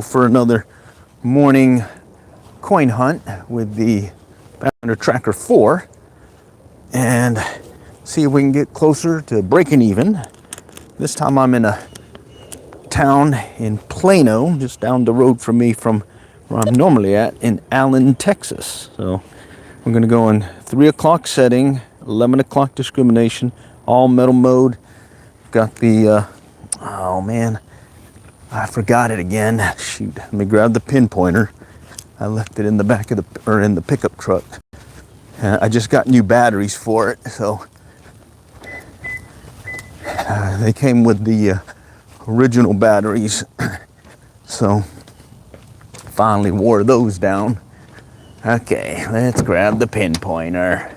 For another morning coin hunt with the Bounty Tracker 4 and see if we can get closer to breaking even. This time I'm in a town in Plano, just down the road from me from where I'm normally at in Allen, Texas. So we're going to go in 3 o'clock setting, 11 o'clock discrimination, all metal mode. Got the, oh man, I forgot it again. Shoot, let me grab the pinpointer. I left it in the back of in the pickup truck. I just got new batteries for it, so they came with the original batteries. So finally wore those down. Okay, let's grab the pinpointer.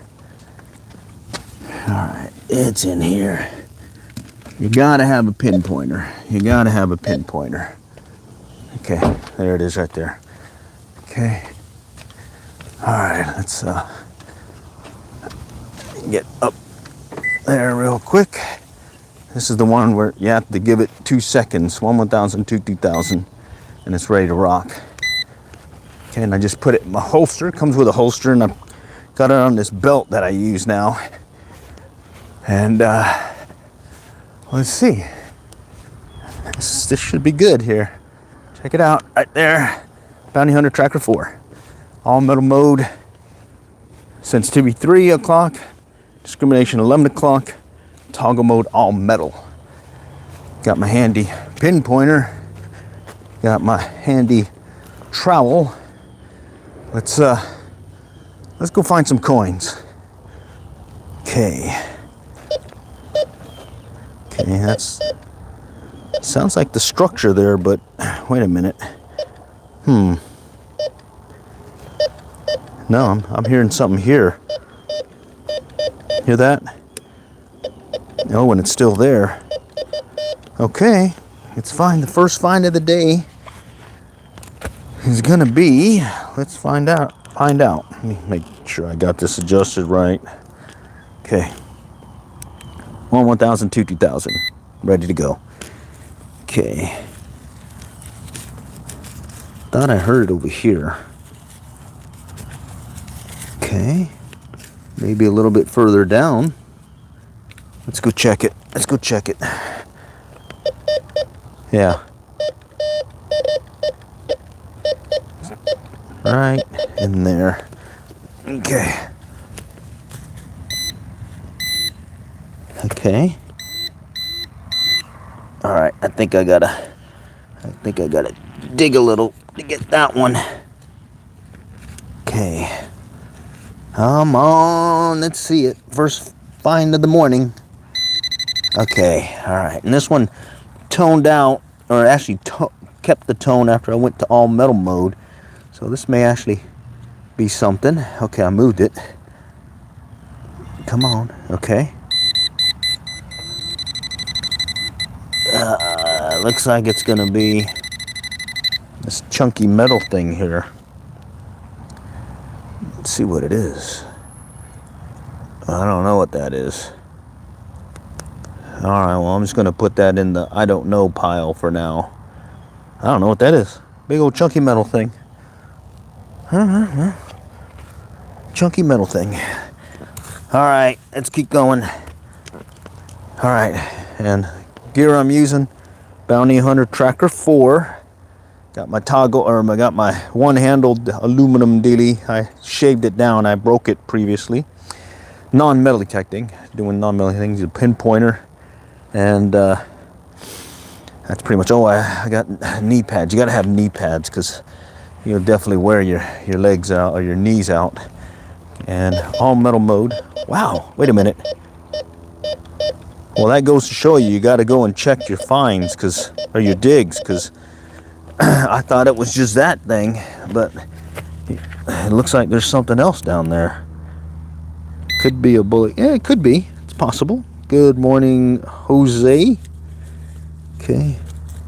All right, it's in here. You gotta have a pinpointer. You gotta have a pinpointer. Okay, there it is right there. Okay. All right, let's get up there real quick. This is the one where you have to give it 2 seconds. 1, 1,000, 2, 2,000, and it's ready to rock. Okay, and I just put it in my holster. It comes with a holster, and I've got it on this belt that I use now. And let's see. This should be good here. Check it out right there. Bounty Hunter Tracker 4. All metal mode. Sensitivity 3 o'clock. Discrimination 11 o'clock. Toggle mode all metal. Got my handy pinpointer. Got my handy trowel. Let's go find some coins. Okay. Okay, that's sounds like the structure there, but wait a minute. No, I'm hearing something here. Hear that? Oh, and it's still there. Okay, it's fine. The first find of the day is gonna be. Let's find out. Let me make sure I got this adjusted right. Okay. 1, 1,000, 2, 2,000. Ready to go. Okay. Thought I heard it over here. Okay. Maybe a little bit further down. Let's go check it. Yeah. Right in there. Okay. Okay. All right. I think I gotta dig a little to get that one. Okay. Come on. Let's see it. First find of the morning. Okay. All right. And this one toned out, or actually kept the tone after I went to all metal mode. So this may actually be something. Okay. I moved it. Come on. Okay. Looks like it's gonna be this chunky metal thing here. Let's see what it is. I don't know what that is. Alright, well I'm just gonna put that in the I don't know pile for now. I don't know what that is. Big old chunky metal thing. Chunky metal thing. Alright, let's keep going. Alright, and gear I'm using, Bounty Hunter Tracker 4. Got my toggle, or I got my one-handled aluminum dealie. I shaved it down. I broke it previously. Non-metal detecting. Doing non-metal things. A pinpointer. And that's pretty much all. I got knee pads. You got to have knee pads because you'll definitely wear your legs out or your knees out. And all metal mode. Wow. Wait a minute. Well, that goes to show you got to go and check your finds, or your digs, because I thought it was just that thing, but it looks like there's something else down there. Could be a bullet. Yeah, it could be. It's possible. Good morning, Jose. Okay,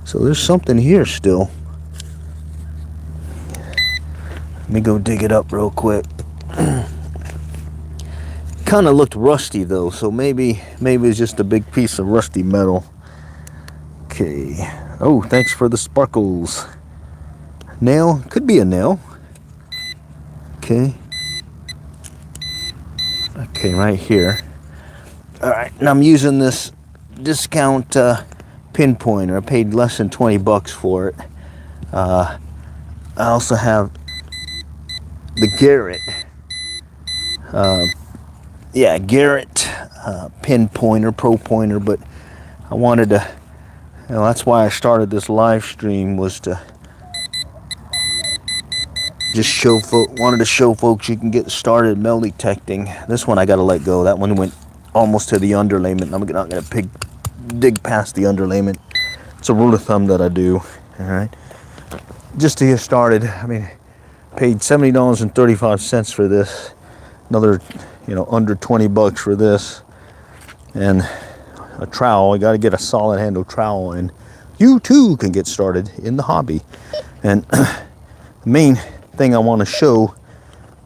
so there's something here still. Let me go dig it up real quick. Kind of looked rusty though, so maybe it's just a big piece of rusty metal. Okay. Oh, thanks for the sparkles. nail. Could be a nail. Okay. Okay, right here. All right, and I'm using this discount pinpointer. I paid less than 20 bucks for it. I also have the Garrett. Garrett pinpointer, pro pointer, but I wanted to, that's why I started this live stream, was to just wanted to show folks you can get started metal detecting. This one I gotta let go. That one went almost to the underlayment. I'm not gonna dig past the underlayment. It's a rule of thumb that I do. All right, just to get started. I mean, paid $70.35 for this. Another, under 20 bucks for this, and a trowel. I got to get a solid handle trowel, and you too can get started in the hobby. And the main thing I want to show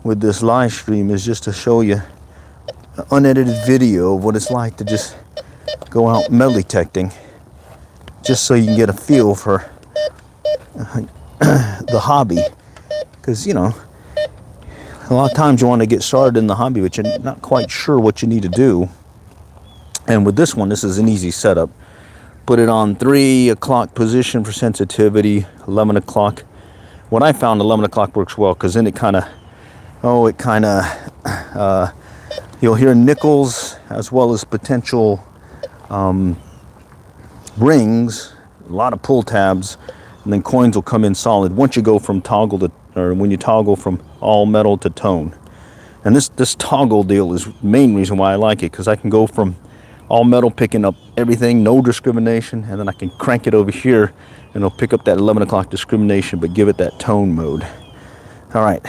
with this live stream is just to show you an unedited video of what it's like to just go out metal detecting, just so you can get a feel for the hobby. Because a lot of times you want to get started in the hobby, but you're not quite sure what you need to do. And with this one, this is an easy setup. Put it on 3 o'clock position for sensitivity, 11 o'clock. What I found, 11 o'clock works well, because then you'll hear nickels as well as potential rings, a lot of pull tabs, and then coins will come in solid once you go from when you toggle from all metal to tone. And this toggle deal is the main reason why I like it, because I can go from all metal, picking up everything, no discrimination, and then I can crank it over here and it'll pick up that 11 o'clock discrimination, but give it that tone mode. All right,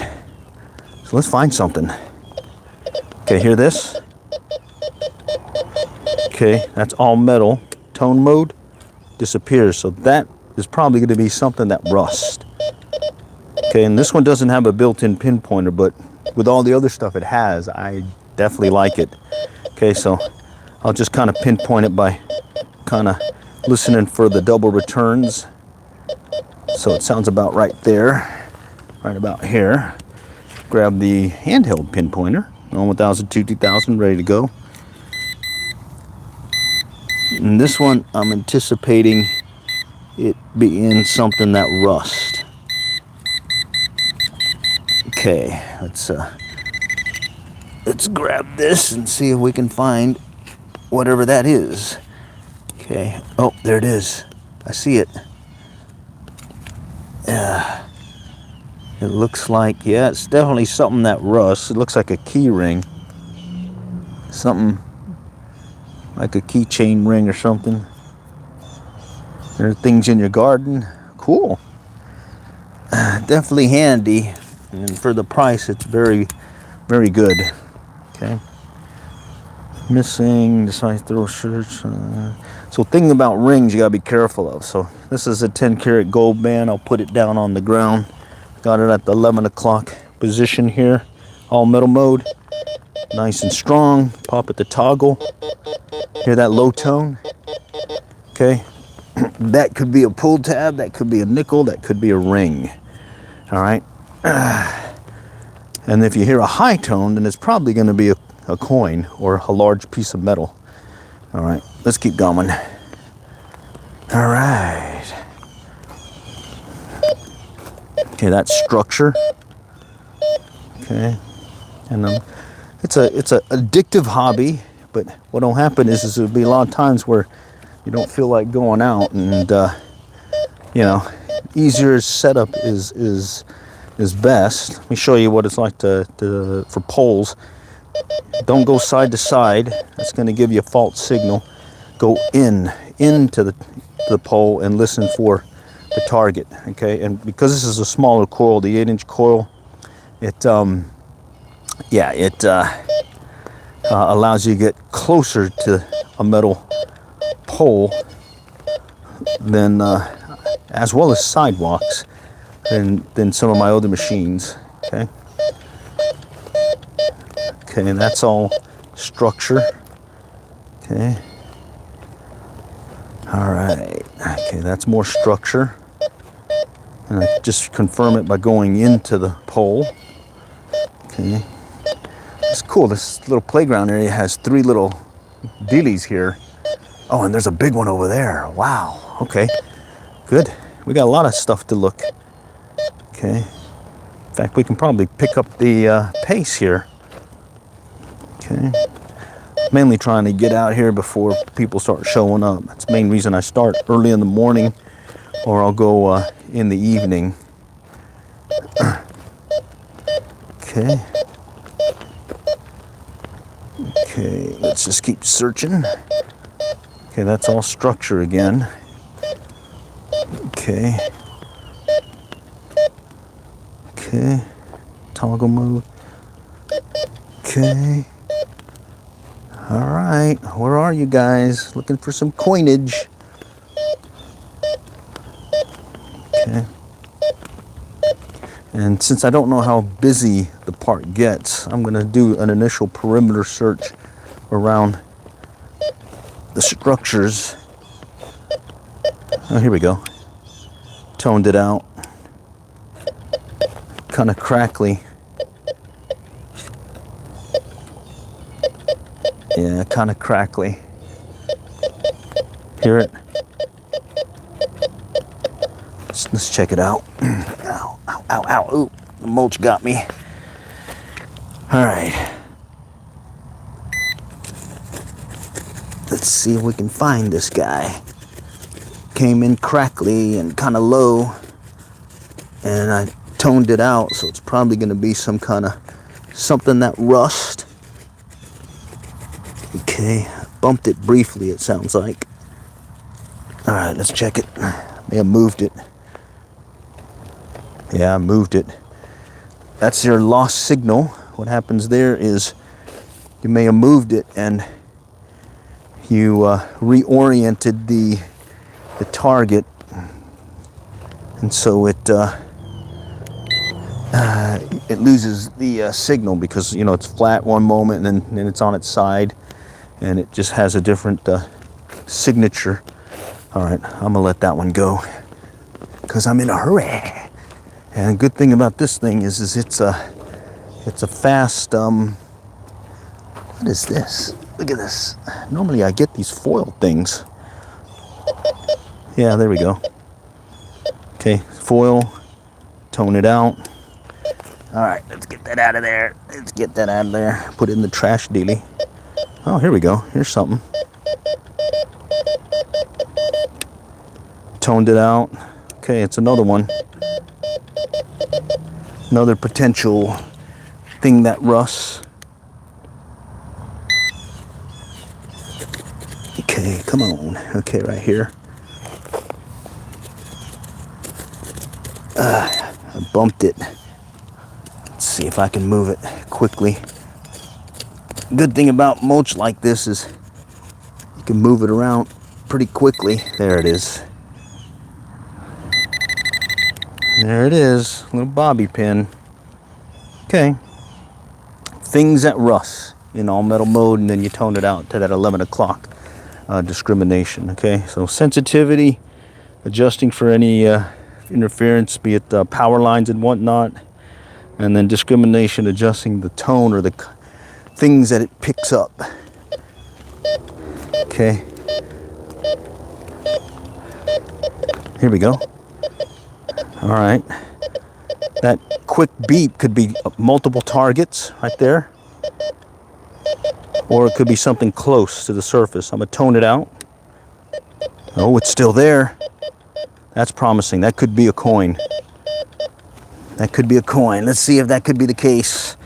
so let's find something. Okay, hear this? Okay, that's all metal. Tone mode disappears, so that is probably going to be something that rusts. Okay, and this one doesn't have a built-in pinpointer, but with all the other stuff it has, I definitely like it. Okay, so I'll just kind of pinpoint it by kind of listening for the double returns. So it sounds about right there, right about here. Grab the handheld pinpointer, 1000, 2000, ready to go. And this one, I'm anticipating it being something that rusts. Okay, let's grab this and see if we can find whatever that is. Okay, oh, there it is. I see it. It looks like, it's definitely something that rusts. It looks like a key ring. Something like a keychain ring or something. There are things in your garden. Cool. Definitely handy. And for the price, it's very, very good. Okay. Missing, decide to throw shirts. So thing about rings you gotta be careful of. So this is a 10 karat gold band. I'll put it down on the ground. Got it at the 11 o'clock position here. All metal mode. Nice and strong. Pop at the toggle. Hear that low tone? Okay. That could be a pull tab. That could be a nickel. That could be a ring. All right. And if you hear a high tone, then it's probably going to be a coin or a large piece of metal. All right, let's keep going. All right. Okay, that's structure. Okay, and it's a addictive hobby. But what'll happen is there'll be a lot of times where you don't feel like going out, and easier setup is best. Let me show you what it's like for poles. Don't go side to side. That's going to give you a false signal. Go into the pole and listen for the target. Okay, and because this is a smaller coil, the 8-inch coil, it allows you to get closer to a metal pole than as well as sidewalks than some of my other machines. Okay. Okay, and that's all structure. Okay. All right. Okay, that's more structure. And I just confirm it by going into the pole. Okay. It's cool. This little playground area has 3 little dealies here. Oh, and there's a big one over there. Wow. Okay. Good. We got a lot of stuff to look. Okay. In fact, we can probably pick up the pace here. Okay. Mainly trying to get out here before people start showing up. That's the main reason I start early in the morning, or I'll go in the evening. Okay. Okay, let's just keep searching. Okay, that's all structure again. Okay. Okay. Toggle mode. Okay. All right. Where are you guys? Looking for some coinage. Okay. And since I don't know how busy the park gets, I'm going to do an initial perimeter search around the structures. Oh, here we go. Toned it out. Kind of crackly. Yeah, kind of crackly. Hear it? Let's check it out. Ow, ow, ow, ow. Ooh, the mulch got me. All right. Let's see if we can find this guy. Came in crackly and kind of low, and I toned it out, so it's probably going to be some kind of something that rust. Okay, bumped it briefly, it sounds like. All right, let's check it. May have moved it. Yeah, I moved it. That's your lost signal. What happens there is you may have moved it and you reoriented the target, and so it loses the signal, because you know it's flat one moment and then it's on its side, and it just has a different signature. All right, I'm gonna let that one go because I'm in a hurry. And good thing about this thing is it's a fast. What is this? Look at this. Normally I get these foil things. Yeah, there we go. Okay, foil. Tone it out. All right, let's get that out of there. Let's get that out of there. Put it in the trash dealie. Oh, here we go. Here's something. Toned it out. Okay, it's another one. Another potential thing that rusts. Okay, come on. Okay, right here. I bumped it. Let's see if I can move it quickly. Good thing about mulch like this is you can move it around pretty quickly. There it is. There it is, little bobby pin. Okay. Things that rust in all metal mode, and then you tone it out to that 11 o'clock discrimination. Okay, so sensitivity, adjusting for any interference, be it power lines and whatnot, and then discrimination, adjusting the tone or the things that it picks up. Okay. Here we go. All right. That quick beep could be multiple targets right there, or it could be something close to the surface. I'm gonna tone it out. Oh, it's still there. That's promising. That could be a coin. That could be a coin. Let's see if that could be the case.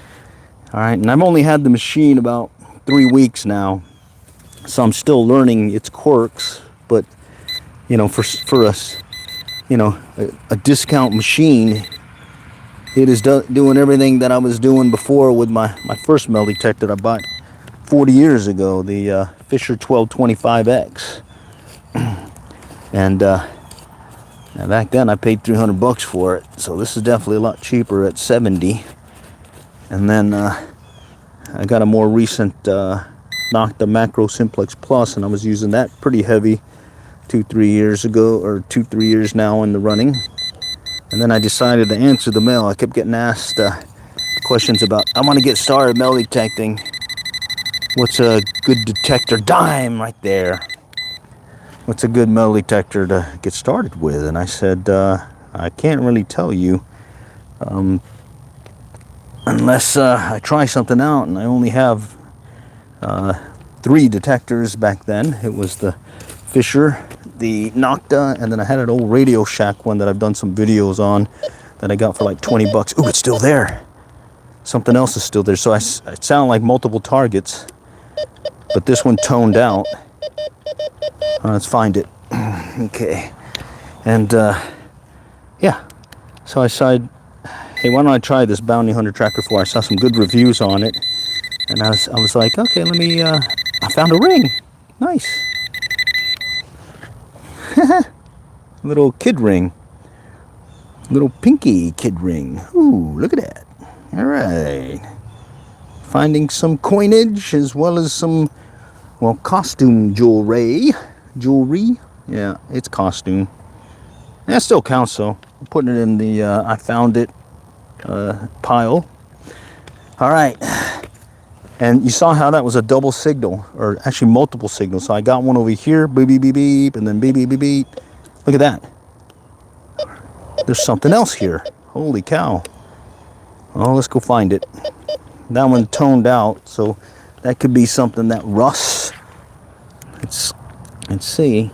All right, and I've only had the machine about 3 weeks now, so I'm still learning its quirks. But you know, for us, you know, a discount machine, it is doing everything that I was doing before with my first metal detector that I bought 40 years ago, the Fisher 1225X. And back then I paid $300 for it, so this is definitely a lot cheaper at $70. And then I got a more recent Nocta Macro Simplex Plus, and I was using that pretty heavy 2-3 years ago, or 2-3 years now in the running. And then I decided to answer the mail. I kept getting asked questions about, I want to get started metal detecting. What's a good detector? Dime right there. What's a good metal detector to get started with? And I said, I can't really tell you unless I try something out. And I only have 3 detectors back then. It was the Fisher, the Nocta, and then I had an old Radio Shack one that I've done some videos on that I got for like 20 bucks. Ooh, it's still there. Something else is still there. So I sound like multiple targets, but this one toned out. Let's find it. Okay. And yeah, so I decided, hey, why don't I try this Bounty Hunter Tracker 4? I saw some good reviews on it, and I was like, okay, let me, I found a ring. Nice. Little kid ring. Little pinky kid ring. Ooh, look at that. All right. Finding some coinage as well as some, well, costume jewelry. Yeah, it's costume. That still counts, though. I'm putting it in the I found it pile. All right. And you saw how that was a double signal, or actually multiple signals. So I got one over here, beep, beep, beep, beep, and then beep, beep, beep, beep. Look at that. There's something else here. Holy cow. Oh, let's go find it. That one toned out, so that could be something that rusts. Let's see.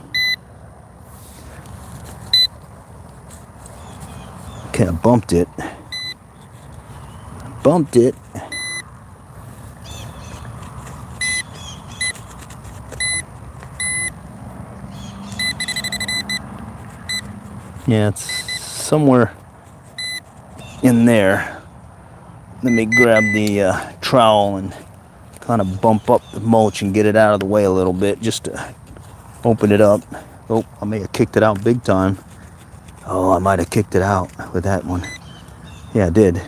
Okay, I bumped it. Yeah, it's somewhere in there. Let me grab the trowel and kind of bump up the mulch and get it out of the way a little bit just to open it up. Oh, I may have kicked it out big time. Oh, I might have kicked it out with that one. Yeah, I did.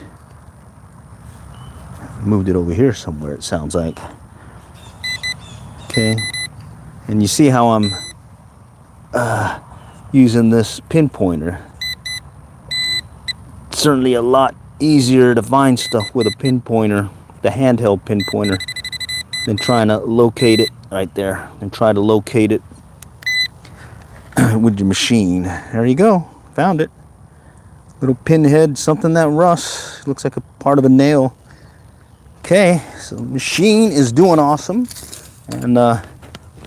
Moved it over here somewhere, it sounds like. Okay. And you see how I'm using this pinpointer. It's certainly a lot easier to find stuff with a pinpointer, the handheld pinpointer, than trying to locate it right there and try to locate it with your machine. There you go. Found it. Little pinhead, something that rusts. Looks like a part of a nail. Okay, so the machine is doing awesome. And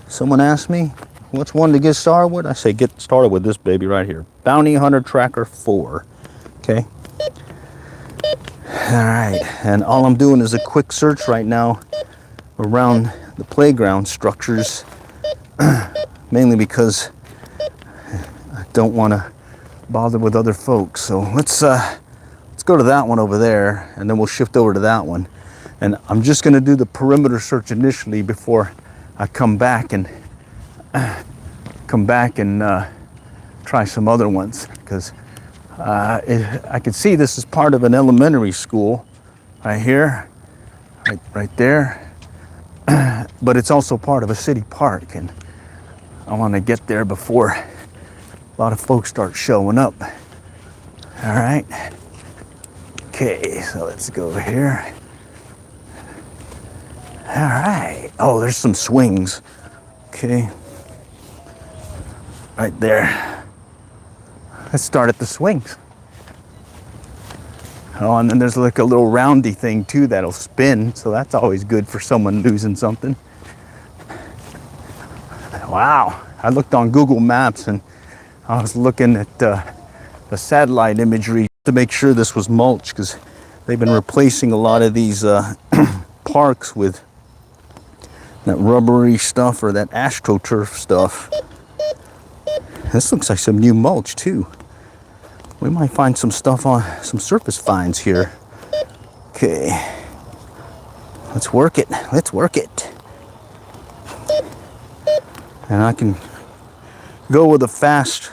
someone asked me, what's one to get started with? I say, get started with this baby right here. Bounty Hunter Tracker 4. Okay. All right, and all I'm doing is a quick search right now around the playground structures, mainly because I don't want to bother with other folks. So let's go to that one over there, and then we'll shift over to that one. And I'm just going to do the perimeter search initially before I come back and try some other ones, because I can see this is part of an elementary school right here, right there, but it's also part of a city park, and I want to get there before a lot of folks start showing up. All right. Okay, so let's go over here. All right. Oh, there's some swings. Okay. Right there. Let's start at the swings. Oh, and then there's like a little roundy thing too that'll spin, so that's always good for someone losing something. Wow. I looked on Google Maps and I was looking at the satellite imagery to make sure this was mulch, because they've been replacing a lot of these parks with that rubbery stuff or that astroturf stuff. This looks like some new mulch too. We might find some stuff on some surface finds here. Okay, let's work it. And I can go with a fast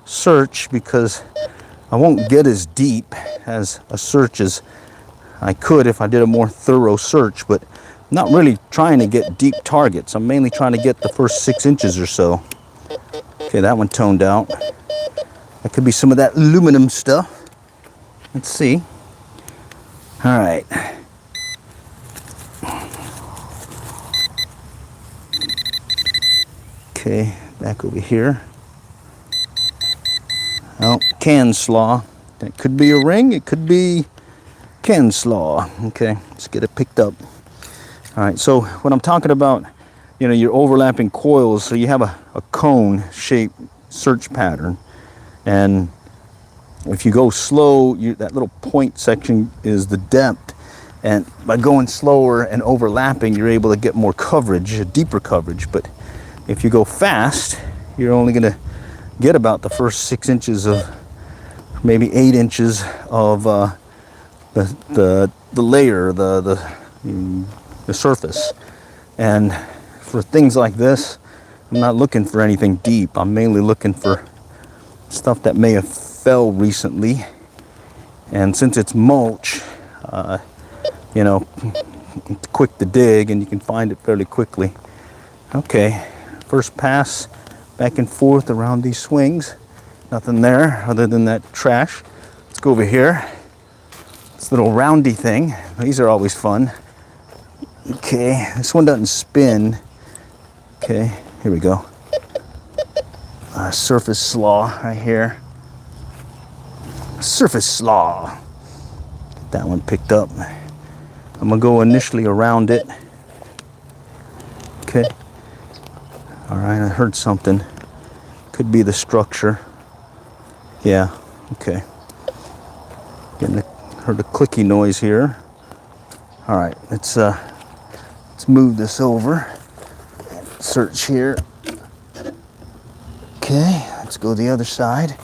search because I won't get as deep as a search as I could if I did a more thorough search, but I'm not really trying to get deep targets. I'm mainly trying to get the first 6 inches or so. Okay, that one toned out. That could be some of that aluminum stuff. Let's see. All right. Okay, back over here. Oh, can slaw. That could be a ring. It could be can slaw. Okay, let's get it picked up. All right, so what I'm talking about, you know, you're overlapping coils, so you have a cone shaped search pattern. And if you go slow, that little point section is the depth. And by going slower and overlapping, you're able to get more coverage, a deeper coverage. But if you go fast, you're only going to get about the first 6 inches of, maybe 8 inches of the layer, the surface. And for things like this, I'm not looking for anything deep. I'm mainly looking for stuff that may have fell recently. And since it's mulch, you know, it's quick to dig and you can find it fairly quickly. Okay, first pass back and forth around these swings. Nothing there other than that trash. Let's go over here. This little roundy thing. These are always fun. Okay, this one doesn't spin. Okay, here we go. Surface slaw right here. Surface slaw. Get that one picked up. I'm gonna go initially around it. Okay. All right, I heard something. Could be the structure. Yeah, okay. Heard a clicky noise here. All right, let's move this over. Search here. Okay, let's go the other side.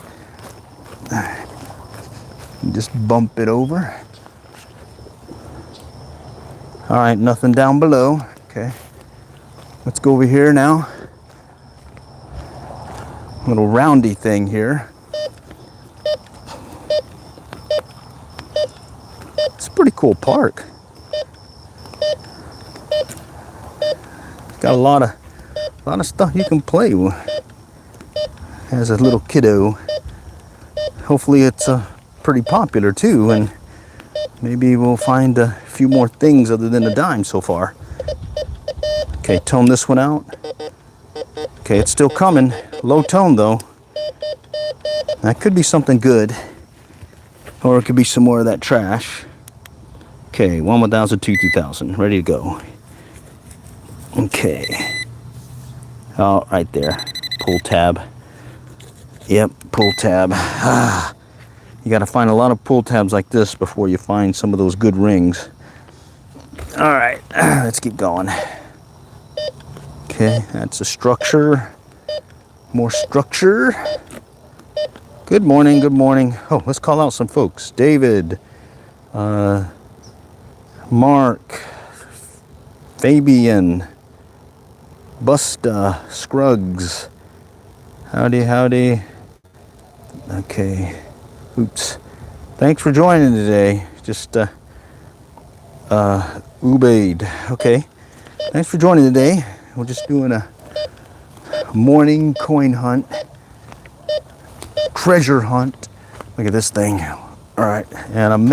Just bump it over. All right, nothing down below. Okay, let's go over here now. Little roundy thing here. It's a pretty cool park. Got a lot of stuff you can play with as a little kiddo. Hopefully it's pretty popular too, and maybe we'll find a few more things other than a dime so far. Okay, tone this one out. Okay, it's still coming. Low tone though. That could be something good, or it could be some more of that trash. Okay, 1 1000, 2 2000, ready to go. Okay. Oh, right there. Pull tab. Yep, pull tab. You gotta find a lot of pull tabs like this before you find some of those good rings. All right, let's keep going. Okay, that's a structure. More structure. Good morning, good morning. Oh, let's call out some folks. David, Mark, Fabian, Busta, Scruggs. Howdy, howdy. Okay. Oops. Thanks for joining today. Just Ubaid. Okay. Thanks for joining today. We're just doing a morning coin hunt. Treasure hunt. Look at this thing. All right. And I'm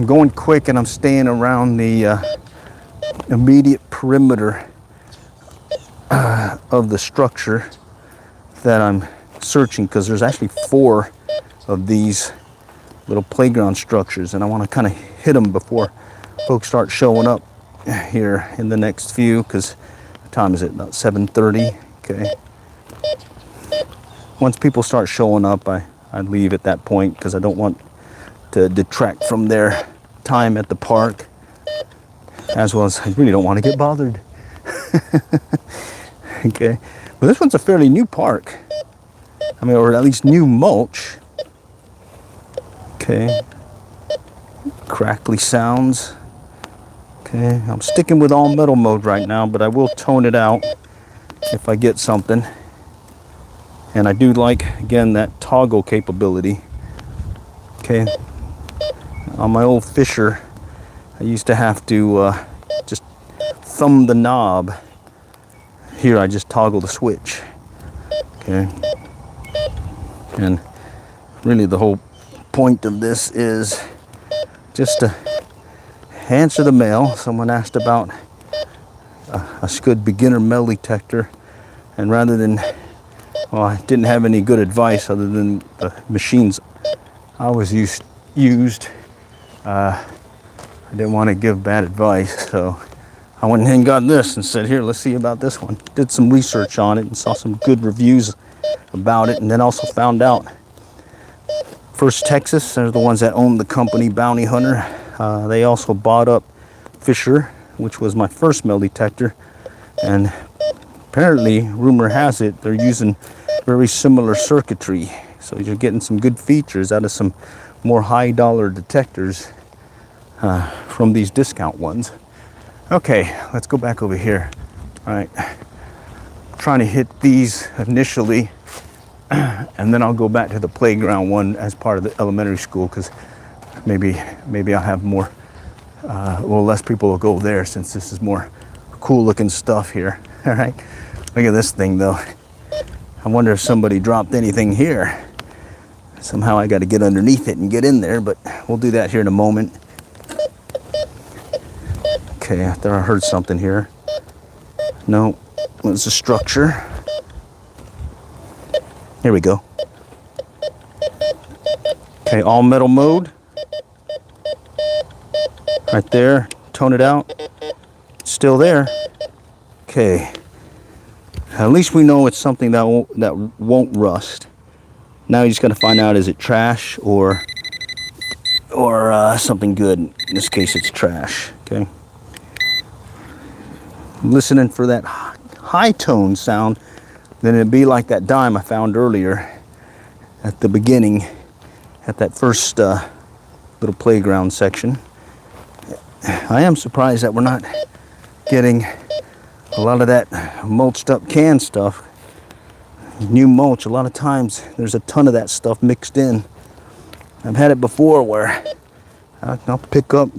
going quick and I'm staying around the immediate perimeter of the structure that I'm searching, because there's actually 4 of these little playground structures, and I want to kind of hit them before folks start showing up here in the next few, because the time is at about 7:30. Okay. Once people start showing up, I leave at that point, because I don't want to detract from their time at the park, as well as I really don't want to get bothered. Okay, but this one's a fairly new park. I mean, or at least new mulch. Okay, crackly sounds. Okay, I'm sticking with all metal mode right now, but I will tone it out if I get something. And I do like, again, that toggle capability. Okay, on my old Fisher, I used to have to just thumb the knob. Here I just toggle the switch. Okay. And really the whole point of this is just to answer the mail. Someone asked about a good beginner metal detector, and rather than, well, I didn't have any good advice other than the machines I always used. I didn't want to give bad advice, so I went ahead and got this and said, here, let's see about this one. Did some research on it and saw some good reviews about it, and then also found out First Texas, they're the ones that own the company Bounty Hunter. They also bought up Fisher, which was my first metal detector, and apparently, rumor has it, they're using very similar circuitry. So you're getting some good features out of some more high dollar detectors from these discount ones. Okay, let's go back over here. All right, I'm trying to hit these initially, and then I'll go back to the playground one as part of the elementary school, because maybe I'll have more, well, less people will go there since this is more cool looking stuff here. All right, look at this thing though. I wonder if somebody dropped anything here. Somehow I got to get underneath it and get in there, but we'll do that here in a moment. Okay, I thought I heard something here. No, it's a structure. Here we go. Okay, all metal mode. Right there, tone it out. Still there. Okay. At least we know it's something that won't rust. Now you just got to find out, is it trash or something good? In this case, it's trash. Okay. I'm listening for that high tone sound. Then it'd be like that dime I found earlier at the beginning, at that first little playground section. I am surprised that we're not getting a lot of that mulched up canned stuff. New mulch, a lot of times there's a ton of that stuff mixed in. I've had it before where I'll pick up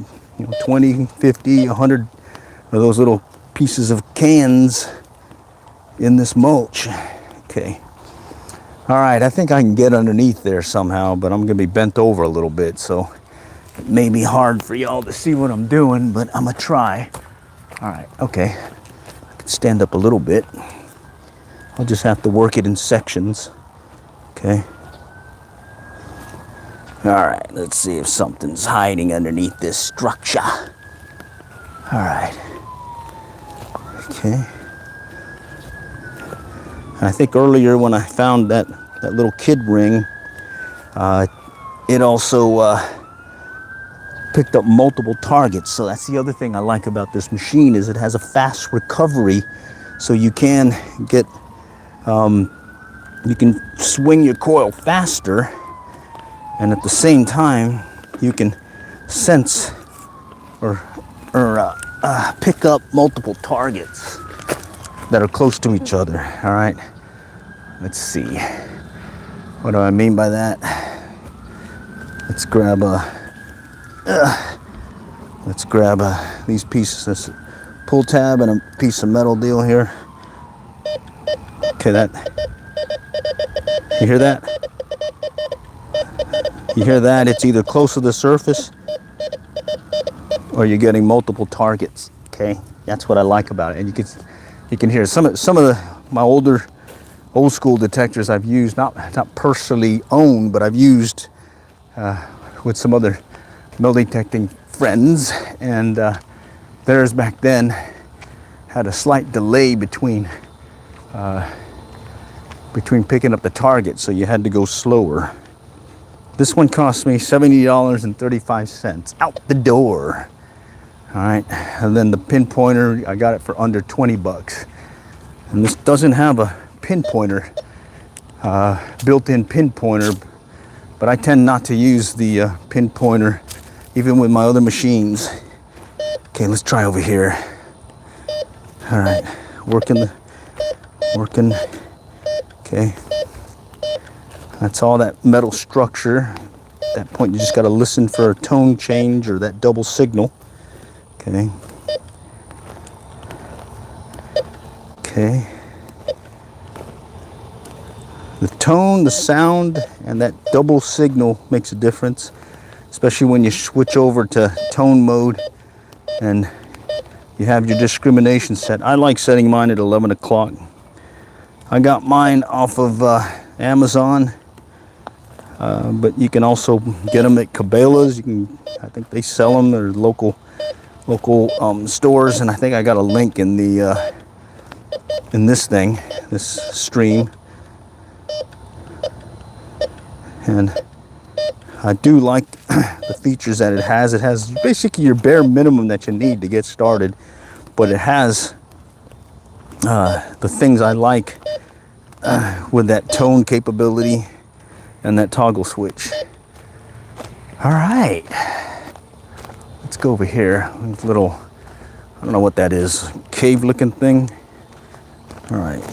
20, 50, 100 of those little pieces of cans in this mulch. Okay. All right, I think I can get underneath there somehow, but I'm gonna be bent over a little bit, so it may be hard for y'all to see what I'm doing, but I'm gonna try. All right, okay. I can stand up a little bit. I'll just have to work it in sections. Okay. All right, let's see if something's hiding underneath this structure. All right. Okay. I think earlier when I found that little kid ring, it also picked up multiple targets. So that's the other thing I like about this machine, is it has a fast recovery, so you can get you can swing your coil faster, and at the same time you can sense or pick up multiple targets that are close to each other. All right, let's see, what do I mean by that? Let's grab these pieces, this pull tab and a piece of metal deal here. Okay, you hear that? You hear that? It's either close to the surface or you're getting multiple targets. Okay, that's what I like about it. And you can hear some of my old school detectors I've used, not personally owned, but I've used with some other metal detecting friends, and theirs back then had a slight delay between picking up the target, so you had to go slower. This one cost me $70.35 out the door. All right, and then the pinpointer, I got it for under 20 bucks. And this doesn't have a pinpointer, built-in pinpointer, but I tend not to use the pinpointer even with my other machines. Okay, let's try over here. All right, working. Okay, that's all that metal structure. At that point, you just got to listen for a tone change or that double signal. Okay. Okay. tone, the sound, and that double signal makes a difference, especially when you switch over to tone mode and you have your discrimination set. I like setting mine at 11 o'clock. I got mine off of Amazon, but you can also get them at Cabela's. I think they sell them. They're local stores, and I think I got a link in the in this stream. And I do like the features that it has. It has basically your bare minimum that you need to get started, but it has the things I like with that tone capability and that toggle switch. All right, let's go over here. Little, I don't know what that is, cave looking thing. All right.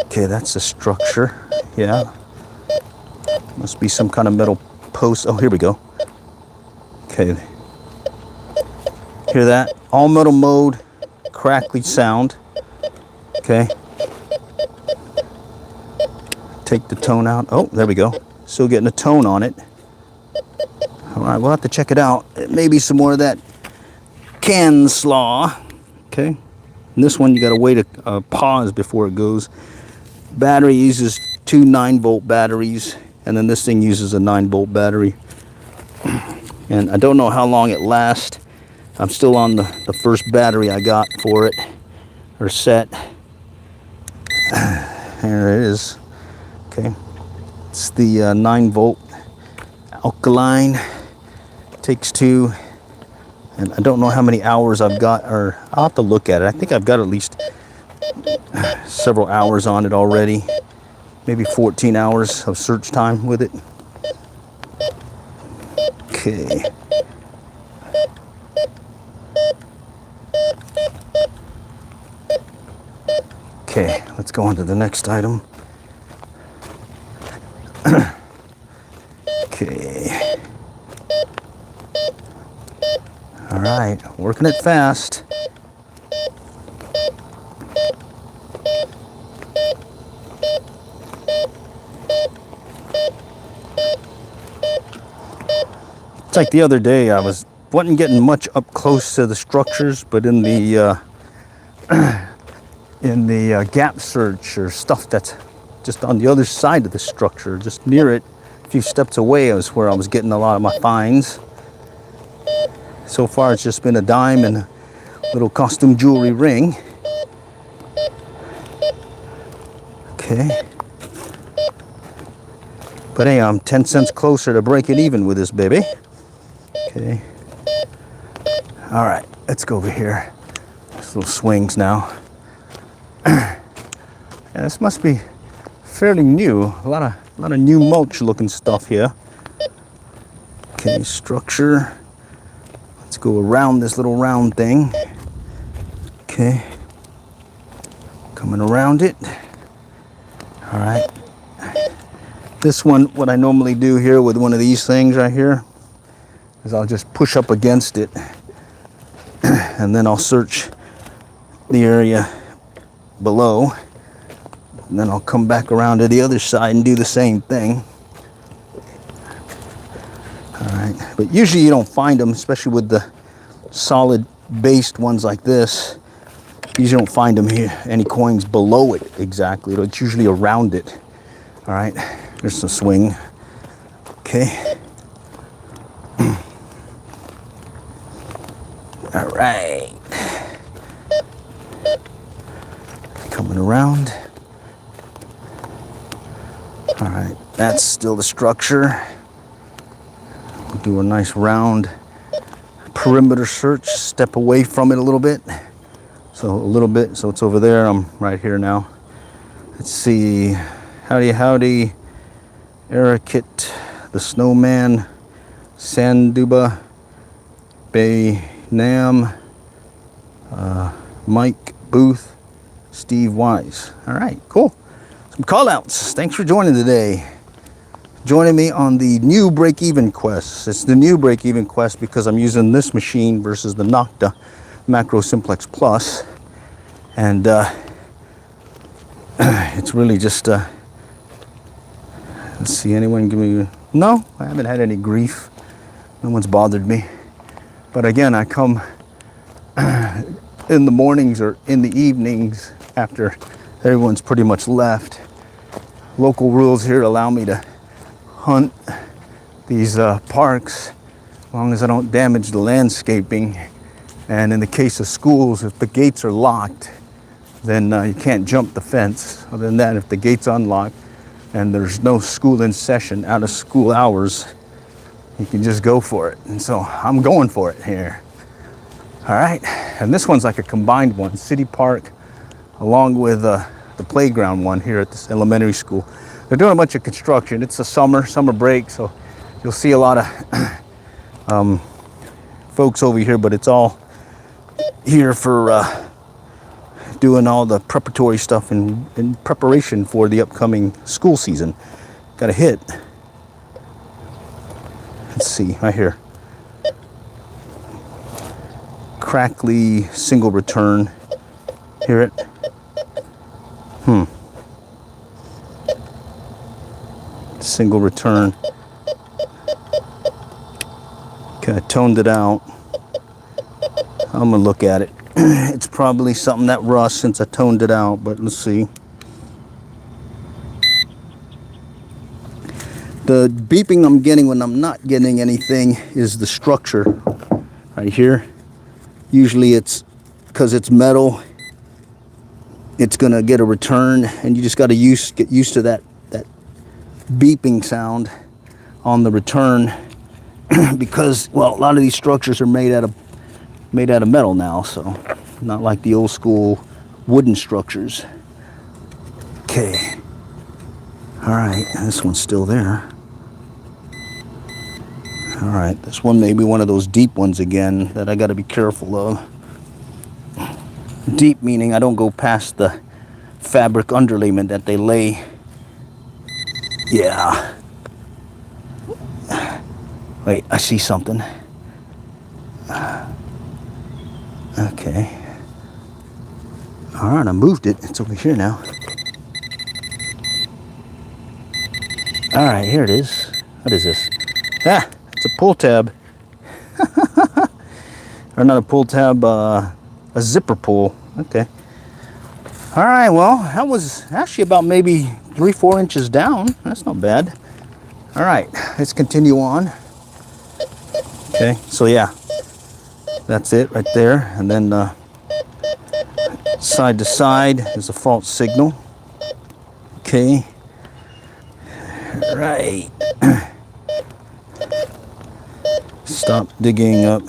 Okay, that's a structure. Yeah. Must be some kind of metal post. Oh, here we go. Okay. Hear that? All metal mode, crackly sound. Okay. Take the tone out. Oh, there we go. Still getting a tone on it. All right, we'll have to check it out. It may be some more of that can slaw. Okay. And this one, you got to wait a pause before it goes. Battery uses 2 9-volt batteries, and then this thing uses a 9-volt battery. And I don't know how long it lasts. I'm still on the first battery I got for it, or set. There it is. Okay, it's the 9-volt alkaline. Takes 2, and I don't know how many hours I've got, or I'll have to look at it. I think I've got at least several hours on it already, maybe 14 hours of search time with it. Okay. Okay, let's go on to the next item. Okay. All right, working it fast. It's like the other day, I wasn't getting much up close to the structures, but in the gap search or stuff that's just on the other side of the structure, just near it, a few steps away, is where I was getting a lot of my finds. So far, it's just been a dime and a little costume jewelry ring. Okay. But hey, I'm 10 cents closer to breaking even with this baby. Okay. All right, let's go over here. These little swings now. Yeah, this must be fairly new. A lot of new mulch looking stuff here. Okay, structure. Let's go around this little round thing. Okay. Coming around it. All right. This one, what I normally do here with one of these things right here, is I'll just push up against it and then I'll search the area below, and then I'll come back around to the other side and do the same thing. All right, but usually you don't find them, especially with the solid based ones like this. You usually don't find them here, any coins below it exactly. It's usually around it. All right, there's some swing. Okay. All right. Coming around. All right, that's still the structure. We'll do a nice round perimeter search, step away from it a little bit. So it's over there. I'm right here now. Let's see. Howdy, Arakit, the Snowman, Sanduba, Bay Nam, Mike Booth, Steve Wise. All right, cool. Some call outs. Thanks for joining today. Joining me on the new break-even quest. It's the new break-even quest because I'm using this machine versus the Nocta Macro Simplex Plus. And It's really just, let's see, anyone give me, no, I haven't had any grief. No one's bothered me. But again, I come in the mornings or in the evenings after everyone's pretty much left. Local rules here allow me to hunt these parks as long as I don't damage the landscaping. And in the case of schools, if the gates are locked, then you can't jump the fence. Other than that, if the gate's unlocked and there's no school in session out of school hours, you can just go for it. And so I'm going for it here. All right, and this one's like a combined one, city park, along with the playground one here at this elementary school. They're doing a bunch of construction. It's a summer break, so you'll see a lot of folks over here, but it's all here for doing all the preparatory stuff in preparation for the upcoming school season. Got a hit. Let's see, right here. Crackly single return. Hear it? Single return. Okay, I toned it out. I'm gonna look at it. It's probably something that rust since I toned it out, but let's see. The beeping I'm getting when I'm not getting anything is the structure right here. Usually it's because it's metal, it's gonna get a return, and you just got to get used to that beeping sound on the return because, well, a lot of these structures are made out of metal now, so not like the old school wooden structures. Okay, all right, this one's still there. All right, this one may be one of those deep ones again that I got to be careful of. Deep meaning I don't go past the fabric underlayment that they lay. Yeah. Wait, I see something. Okay. All right, I moved it. It's over here now. All right, here it is. What is this? Ah, it's a pull tab. Or not a pull tab, a zipper pull. Okay. All right, well, that was actually about maybe 3-4 inches down. That's not bad. All right, let's continue on. Okay, so yeah, that's it right there. And then side to side is a false signal. Okay. All right. Stop digging up.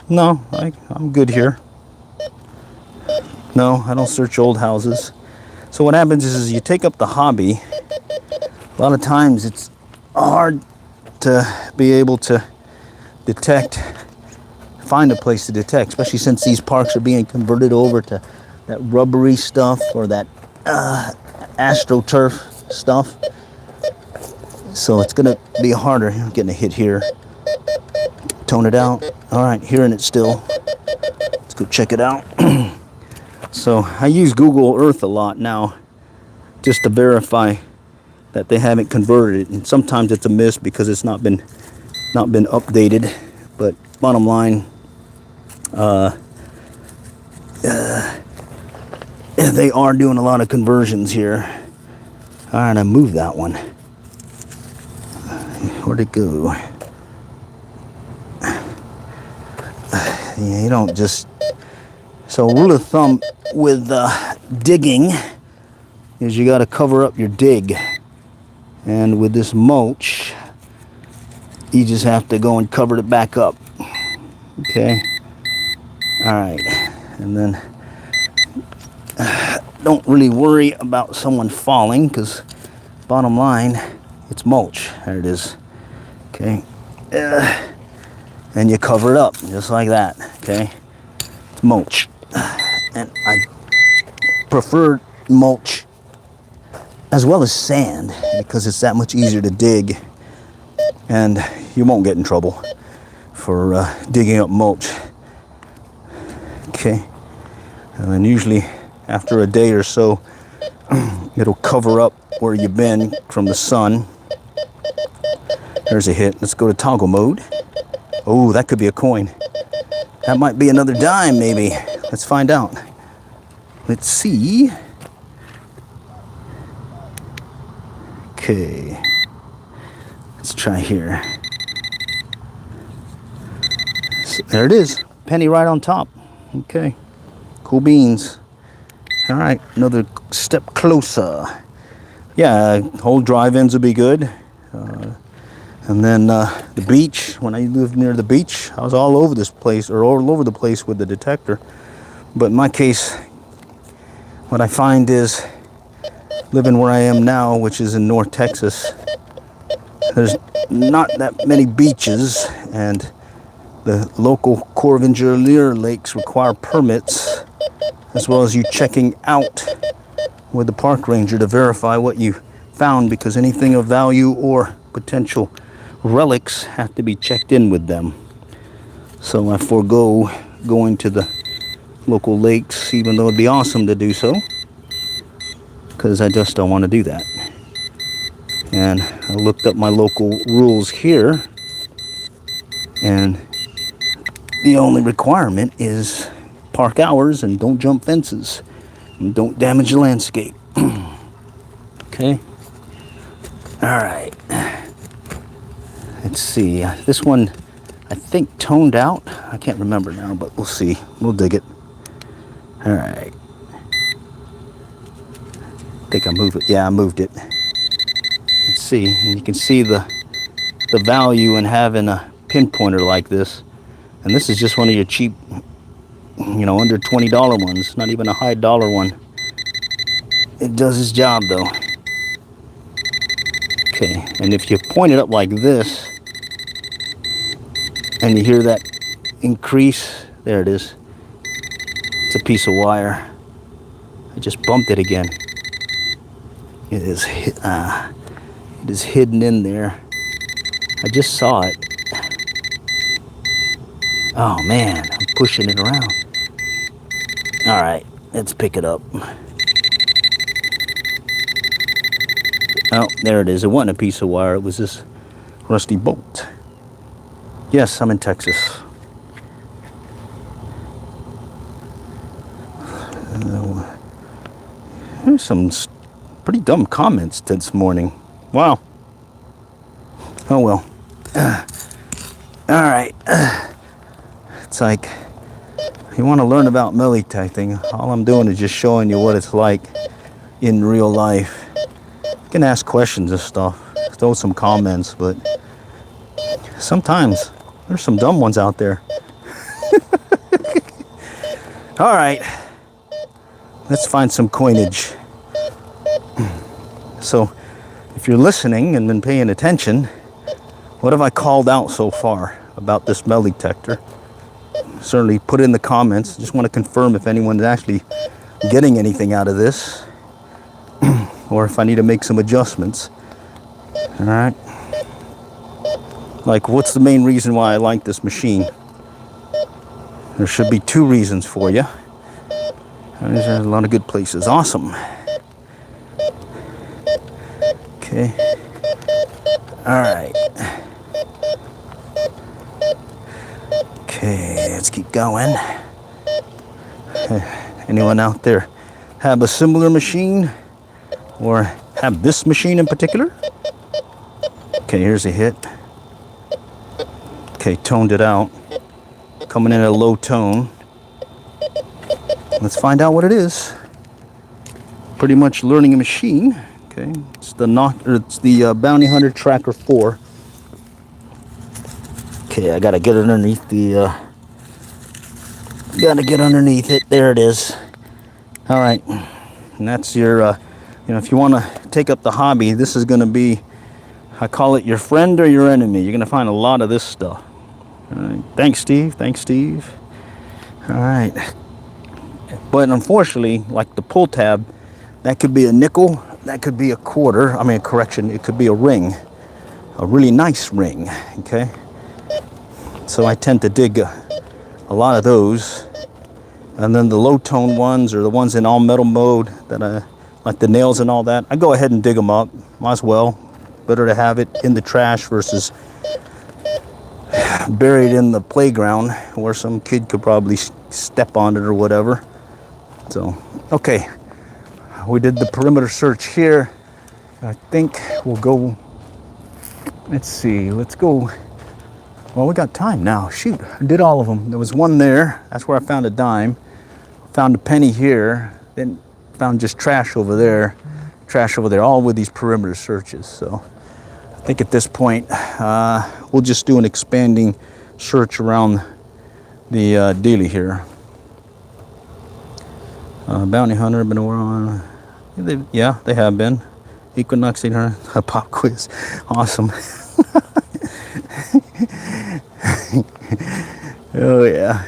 No, I'm good here. No, I don't search old houses. So what happens is you take up the hobby. A lot of times it's hard to be able to find a place to detect, especially since these parks are being converted over to that rubbery stuff or that AstroTurf stuff. So it's gonna be harder. I'm getting a hit here. Tone it out. All right, hearing it still. Let's go check it out. So I use Google Earth a lot now just to verify that they haven't converted it, and sometimes it's a miss because it's not been updated. But bottom line, they are doing a lot of conversions here. All right, I moved that one. Where'd it go? Yeah, you don't just... So rule of thumb with digging is you got to cover up your dig. And with this mulch, you just have to go and cover it back up. Okay. All right. And then don't really worry about someone falling, because bottom line, it's mulch. There it is. Okay. And you cover it up just like that. Okay. It's mulch. And I prefer mulch as well as sand because it's that much easier to dig, and you won't get in trouble for digging up mulch. Okay. And then usually after a day or so It'll cover up where you've been from the sun. There's a hit. Let's go to toggle mode. Oh, that could be a coin. That might be another dime, maybe. Let's find out. Let's see. Okay. Let's try here. So there it is. Penny right on top. Okay. Cool beans. All right. Another step closer. Yeah, whole drive-ins would be good. And then the beach, when I lived near the beach, I was all over this place, or all over the place with the detector. But in my case, what I find is, living where I am now, which is in North Texas, there's not that many beaches, and the local Corps of Engineer lakes require permits, as well as you checking out with the park ranger to verify what you found, because anything of value or potential relics have to be checked in with them. So I forego going to the local lakes, even though it'd be awesome to do so, because I just don't want to do that. And I looked up my local rules here, and the only requirement is park hours and don't jump fences and don't damage the landscape. Okay. All right. Let's see. This one, I think, toned out. I can't remember now, but we'll see. We'll dig it. All right. I think I moved it. Yeah, I moved it. Let's see. And you can see the value in having a pinpointer like this. And this is just one of your cheap, under $20 ones. Not even a high dollar one. It does its job, though. Okay. And if you point it up like this, and you hear that increase, there it is. It's a piece of wire. I just bumped it again. It is hidden in there. I just saw it. Oh man, I'm pushing it around. All right, let's pick it up. Oh, there it is. It wasn't a piece of wire. It was this rusty bolt. Yes, I'm in Texas. There's some pretty dumb comments this morning. Wow. Oh well. All right. It's like, you want to learn about melee detecting, all I'm doing is just showing you what it's like in real life. You can ask questions and stuff, throw some comments, but sometimes there's some dumb ones out there. All right, let's find some coinage. So, if you're listening and been paying attention, what have I called out so far about this metal detector? Certainly put it in the comments. Just want to confirm if anyone's actually getting anything out of this, or if I need to make some adjustments. All right. Like, what's the main reason why I like this machine? There should be two reasons for you. There's a lot of good places. Awesome. Okay. All right. Okay, let's keep going. Anyone out there have a similar machine, or have this machine in particular? Okay, here's a hit. Okay, toned it out. Coming in at a low tone. Let's find out what it is. Pretty much learning a machine. Okay, it's the Bounty Hunter Tracker 4. Okay, I gotta get underneath underneath it. There it is. All right, and that's your, if you want to take up the hobby, this is gonna be, I call it your friend or your enemy. You're gonna find a lot of this stuff. All right. Thanks, Steve. Thanks, Steve. All right. But unfortunately, like the pull tab, that could be a nickel, that could be a quarter. I mean, correction, it could be a ring, a really nice ring. Okay. So I tend to dig a lot of those. And then the low tone ones, or the ones in all metal mode that I like the nails and all that, I go ahead and dig them up. Might as well. Better to have it in the trash versus buried in the playground where some kid could probably step on it or whatever. So, okay, we did the perimeter search here. I think we'll go, let's see, let's go. Well, we got time now. Shoot, I did all of them. There was one there. That's where I found a dime. Found a penny here. Then found just trash over there. Trash over there, all with these perimeter searches. So I think at this point, we'll just do an expanding search around the dealie here. Bounty Hunter, been around. Yeah, they have been. Equinox 800, a pop quiz. Awesome. Oh yeah.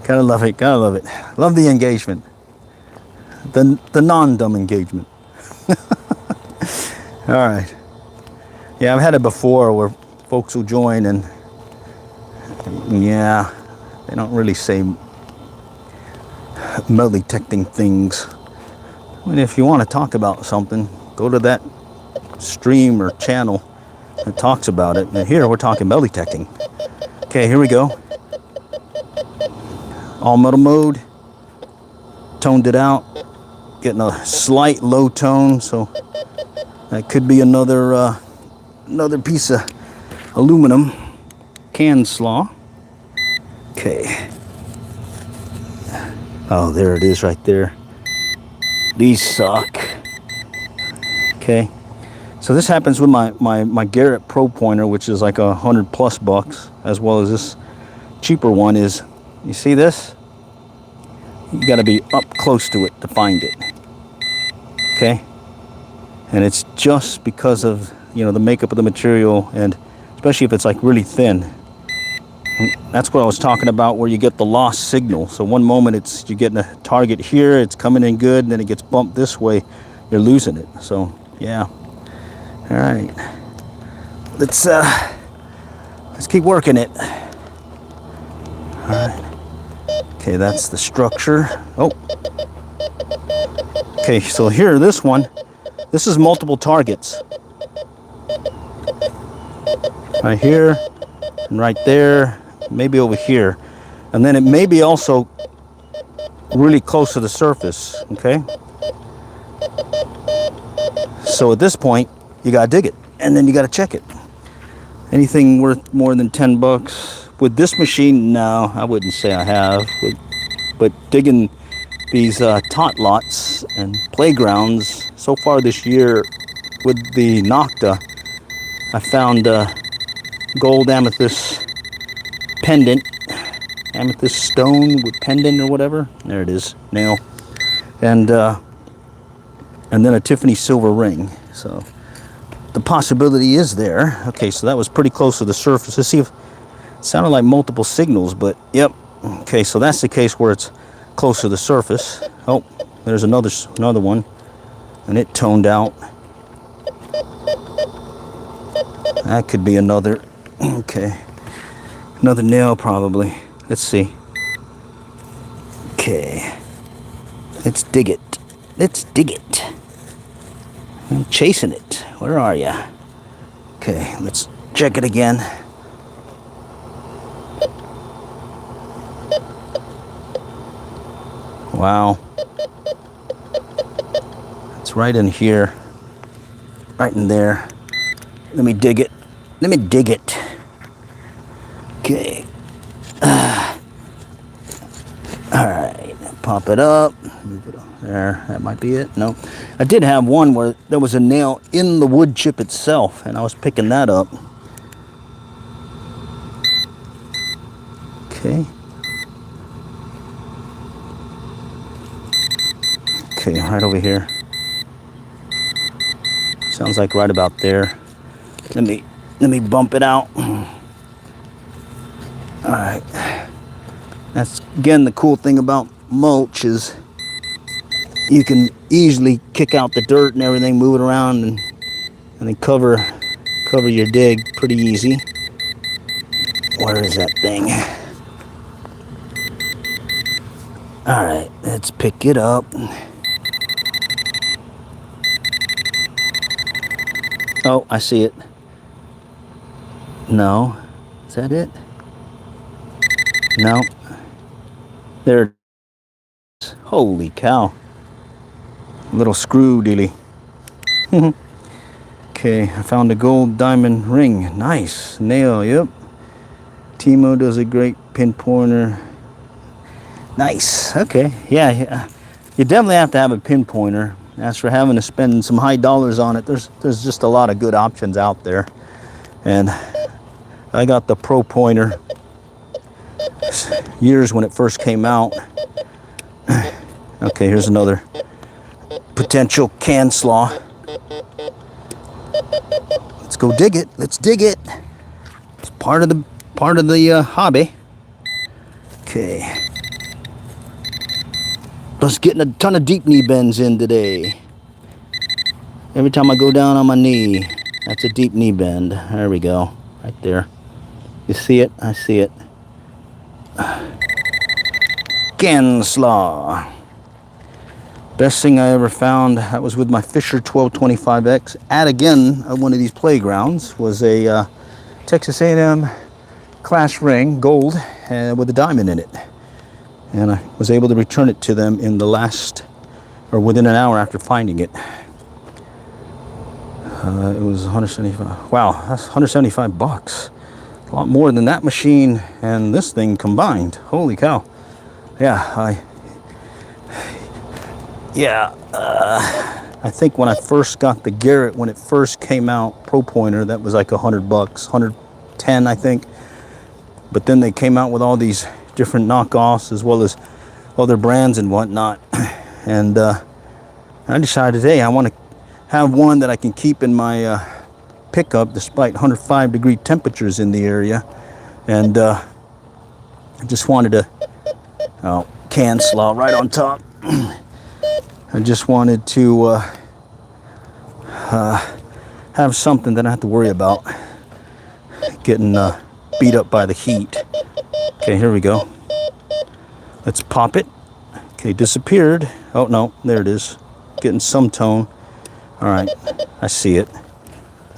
Gotta love it, gotta love it. Love the engagement. The non-dumb engagement. All right. Yeah, I've had it before where folks will join and yeah, they don't really say metal detecting things. I mean, if you want to talk about something, go to that stream or channel that talks about it. And here we're talking metal detecting. Okay, here we go. All metal mode. Toned it out. Getting a slight low tone, so that could be another piece of aluminum can slaw. Okay. Oh, there it is right there. These suck. Okay. So this happens with my Garrett Pro pointer, which is like $100+ as well as this cheaper one is. You see this? You got to be up close to it to find it. Okay. And it's just because of, you know, the makeup of the material, and especially if it's like really thin. And that's what I was talking about, where you get the lost signal. So one moment you're getting a target here, it's coming in good, and then it gets bumped this way, you're losing it. So yeah. All right. Let's keep working it. All right. Okay, that's the structure. Oh. Okay, so here, this one, this is multiple targets. Right here, and right there, maybe over here. And then it may be also really close to the surface, okay? So at this point, you gotta dig it, and then you gotta check it. Anything worth more than $10? With this machine, no, I wouldn't say I have. But digging these tot lots and playgrounds, so far this year with the Nocta, I found gold amethyst pendant, amethyst stone with pendant or whatever. There it is, nail, and then a Tiffany silver ring. So the possibility is there. Okay, so that was pretty close to the surface. Let's see if it sounded like multiple signals, but yep. Okay, so that's the case where it's close to the surface. Oh, there's another one, and it toned out. That could be another. Okay, another nail probably. Let's see. Okay, let's dig it. Let's dig it. I'm chasing it. Where are you? Okay, let's check it again. Wow. It's right in here. Right in there. Let me dig it. Let me dig it. Okay. Alright. Pop it up. Move it up there. That might be it. No. I did have one where there was a nail in the wood chip itself, and I was picking that up. Okay. Okay, right over here. Sounds like right about there. Let me bump it out. All right. That's again the cool thing about mulch is you can easily kick out the dirt and everything, move it around, and then cover your dig pretty easy. Where is that thing? All right, let's pick it up. Oh, I see it. No. Is that it? No. There it is. Holy cow. Little screw dealy. Okay, I found a gold diamond ring. Nice. Nail, yep. Timo does a great pinpointer. Nice. Okay. Yeah. You definitely have to have a pinpointer. As for having to spend some high dollars on it, there's just a lot of good options out there. And I got the Pro Pointer years when it first came out. Okay, here's another potential can slaw. Let's go dig it. Let's dig it. It's part of the hobby. Okay. Plus getting a ton of deep knee bends in today. Every time I go down on my knee, that's a deep knee bend. There we go. Right there. You see it? I see it. Can slaw. Best thing I ever found, that was with my Fisher 1225X at again one of these playgrounds, was a Texas A&M class ring, gold, with a diamond in it. And I was able to return it to them in the within an hour after finding it. It was 175. Wow, that's 175 bucks. A lot more than that machine and this thing combined. Holy cow. Yeah, I think when I first got the Garrett, when it first came out, Pro Pointer, that was like 100 bucks, 110, I think. But then they came out with all these different knockoffs as well as other brands and whatnot. And I decided, hey, I want to have one that I can keep in my pickup despite 105-degree temperatures in the area. And I just wanted to, can slaw right on top. I just wanted to have something that I don't have to worry about getting beat up by the heat. Okay, here we go. Let's pop it. Okay, disappeared. Oh, no, there it is. Getting some tone. All right, I see it.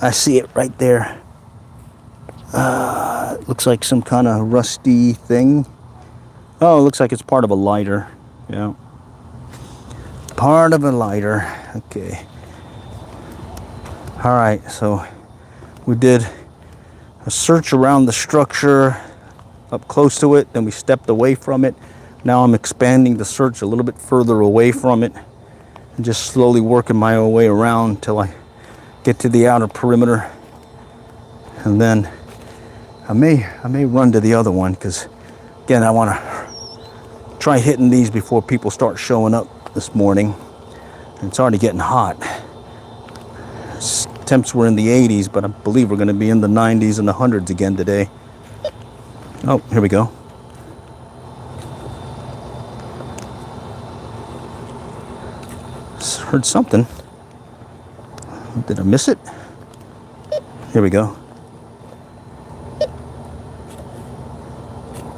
I see it right there. It looks like some kind of rusty thing. Oh, it looks like it's part of a lighter. Yeah. Part of a lighter. Okay. All right, so we did a search around the structure, up close to it, then we stepped away from it. Now I'm expanding the search a little bit further away from it and just slowly working my way around till I get to the outer perimeter. And then I may run to the other one because, again, I want to try hitting these before people start showing up this morning. And it's already getting hot. Temps were in the 80s, but I believe we're going to be in the 90s and the 100s again today. Oh, here we go. Heard something. Did I miss it? Here we go.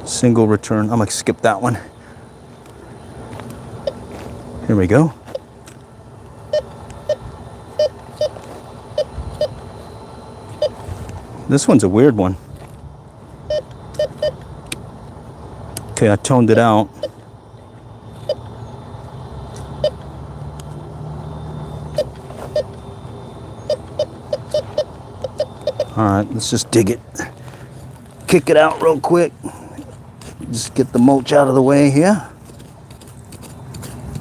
Single return. I'm going to skip that one. Here we go. This one's a weird one. Okay, I toned it out. All right, let's just dig it. Kick it out real quick. Just get the mulch out of the way here.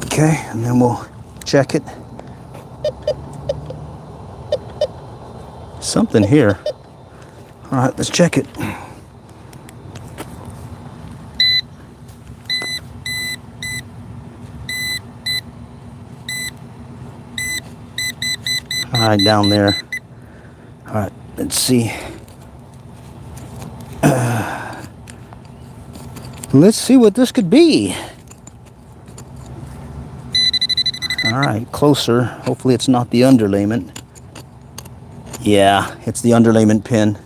Okay, and then we'll check it. Something here. All right, let's check it. All right, down there. All right, let's see. Let's see what this could be. All right, closer. Hopefully it's not the underlayment. Yeah, it's the underlayment pin.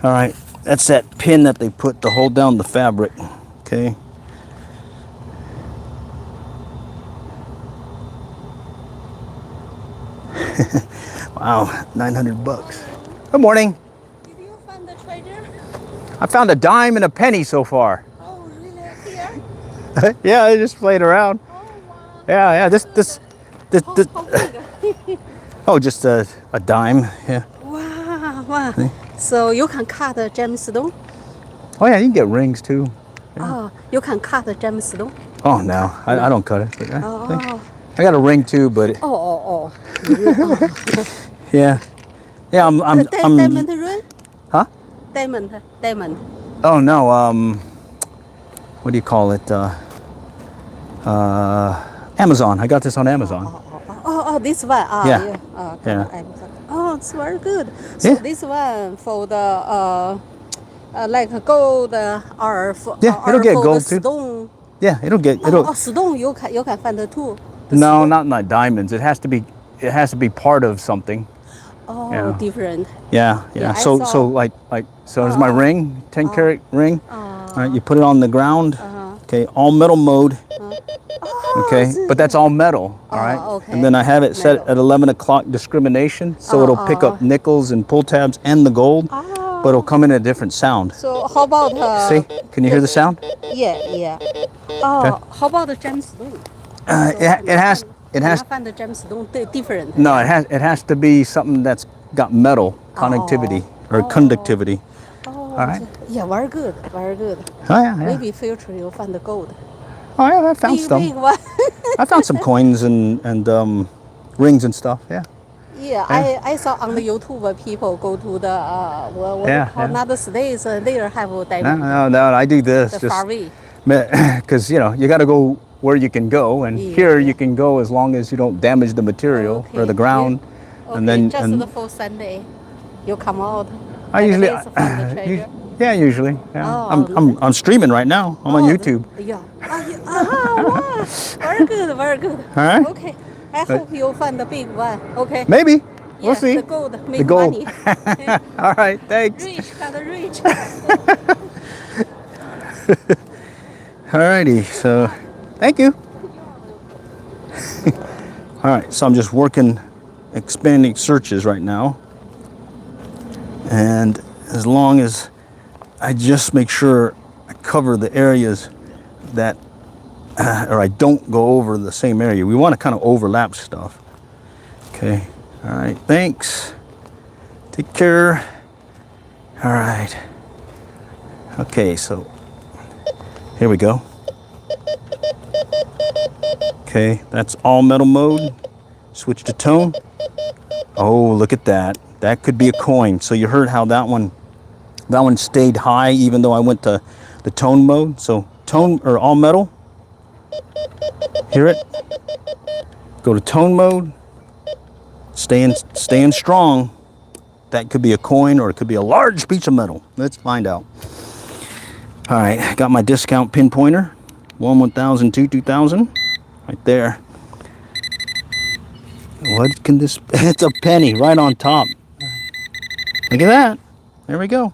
All right, that's that pin that they put to hold down the fabric. Okay. Wow, 900 bucks. Good morning. Did you find the treasure? I found a dime and a penny so far. Oh, really? Here? Yeah, I just played around. Oh, wow. Yeah. This. How big? Oh, just a dime. Yeah. Wow, wow. So you can cut the gemstone? Oh yeah, you can get rings too. Oh, you can cut the gemstone? Oh no, I don't cut it. But, Oh, I got a ring too, but oh. yeah. I'm Diamond ring? huh? Diamond. Oh no, what do you call it? Amazon. I got this on Amazon. Oh, this one. Yeah. Okay. Oh, it's very good. So Yeah. this one for the like gold or for Yeah, it'll or get for gold the too. stone. Yeah, it'll. Stone you can find it too. The No, stone? not diamonds. It has to be. It has to be part of something. Oh, Yeah. different. Yeah. Yeah, I So saw. like so here's my ring, 10 karat ring. Oh. All right, you put it on the ground. Okay, all metal mode. Okay, but that's all metal. All right. okay. And then I have it set Metal. at 11 o'clock discrimination, so it'll pick up nickels and pull tabs and the gold, but it'll come in a different sound. So how about See? Can you hear the sound? Yeah. Oh, how about the gemstone? It has. Can I find the gemstone different? No, it has to be something that's got metal connectivity or conductivity. Oh, All right. Yeah, very good. Oh yeah. Maybe future you'll find the gold. Oh yeah, I found Big some. one. I found some coins and rings and stuff. Yeah. Yeah, I saw on the YouTube people go to the what Yeah, they call yeah. another states they have No, diamond. I do this The far away. because you got to go where you can go, and Yeah, here you can go as long as you don't damage the material or the Okay, ground, yeah. and then just the full Sunday, you come out. I and usually there's find the treasure. yeah usually yeah. Oh, I'm streaming right now. I'm on YouTube. Yeah. Wow. Very good. All right. Okay. I hope you find the big one. Okay. Maybe we'll Yeah, see. The gold make gold. money. All right, thanks. Rich, got rich. Alrighty, so thank you. All right, so I'm just working, expanding searches right now. And as long as I just make sure I cover the areas that, or I don't go over the same area. We want to kind of overlap stuff. Okay, all right, thanks. Take care. All right. Okay, so here we go. Okay, that's all metal mode. Switch to tone. Oh, look at that. That could be a coin. So you heard how that one stayed high even though I went to the tone mode. So tone or all metal. Hear it? Go to tone mode. Staying strong. That could be a coin or it could be a large piece of metal. Let's find out. All right, I got my discount pinpointer. 1,000, 2,000. Right there. What can this? It's a penny right on top. Look at that. There we go.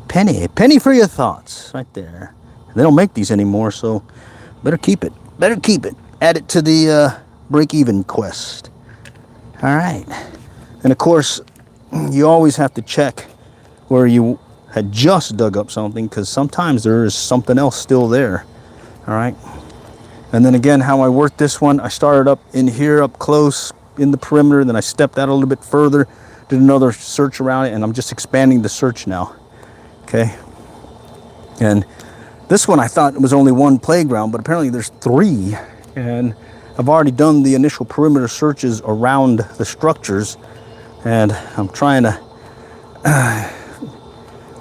Penny. A penny for your thoughts. Right there. They don't make these anymore, so better keep it. Add it to the break-even quest. All right. And of course, you always have to check where you had just dug up something because sometimes there is something else still there. All right. And then again, how I worked this one, I started up in here, up close in the perimeter, then I stepped out a little bit further, did another search around it, and I'm just expanding the search now. Okay. And this one I thought it was only one playground, but apparently there's 3. And I've already done the initial perimeter searches around the structures, and I'm trying to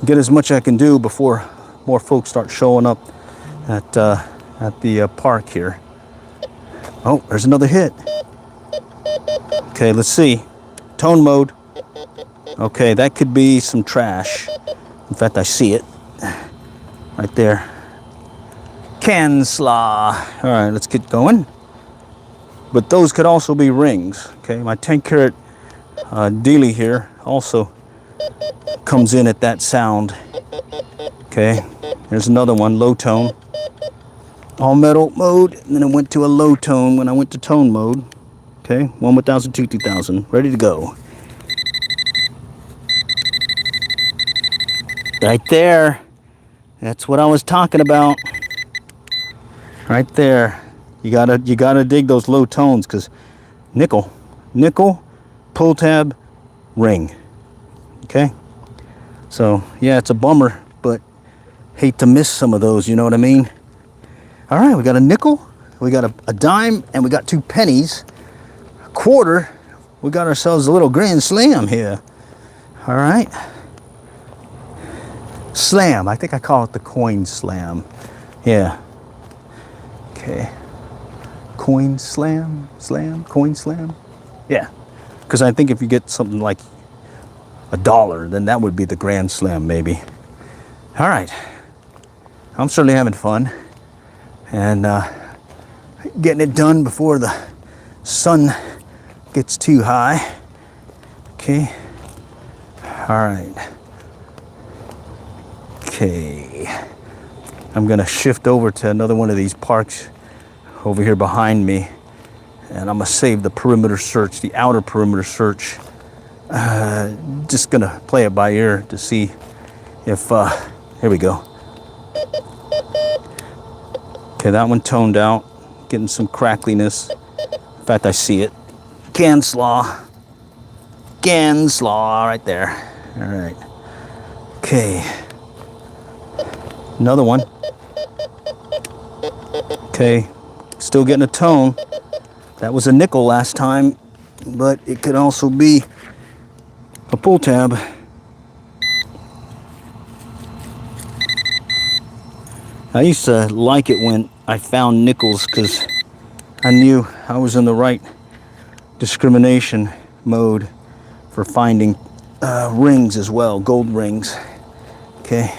get as much I can do before more folks start showing up at the park here. Oh, there's another hit. Okay, let's see. Tone mode. Okay, that could be some trash. In fact, I see it right there. Canslaw. All right, let's get going. But those could also be rings. Okay, my 10 karat dealie here also comes in at that sound. Okay, there's another one, low tone. All metal mode, and then it went to a low tone when I went to tone mode. Okay, 1 1,000, 2 2,000. Ready to go. Right there. That's what I was talking about. Right there. You gotta dig those low tones, because nickel, pull tab, ring. Okay. So yeah, it's a bummer, but hate to miss some of those. You know what I mean? All right, we got a nickel, we got a dime, and we got 2 pennies. A quarter. We got ourselves a little grand slam here. All right. Slam. I think I call it the coin slam. Yeah. Okay. Coin slam, coin slam. Yeah. Because I think if you get something like $1, then that would be the grand slam, maybe. All right. I'm certainly having fun, and getting it done before the sun gets too high. Okay. All right. Okay, I'm gonna shift over to another one of these parks over here behind me, and I'm gonna save the perimeter search, the outer perimeter search. Just gonna play it by ear to see if, here we go. Okay, that one toned out, getting some crackliness. In fact, I see it. Ganslaw right there. All right, okay. Another one. Okay, still getting a tone. That was a nickel last time, but it could also be a pull tab. I used to like it when I found nickels, because I knew I was in the right discrimination mode for finding rings as well, gold rings. Okay.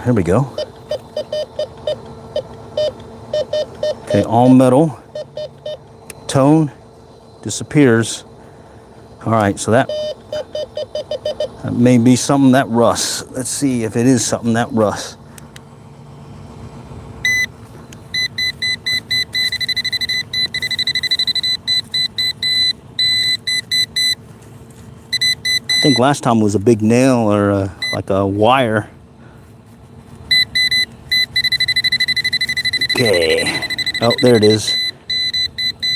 Here we go. Okay, all metal. Tone disappears. All right, so that may be something that rusts. Let's see if it is something that rusts. I think last time was a big nail, or like a wire. Okay. Oh, there it is.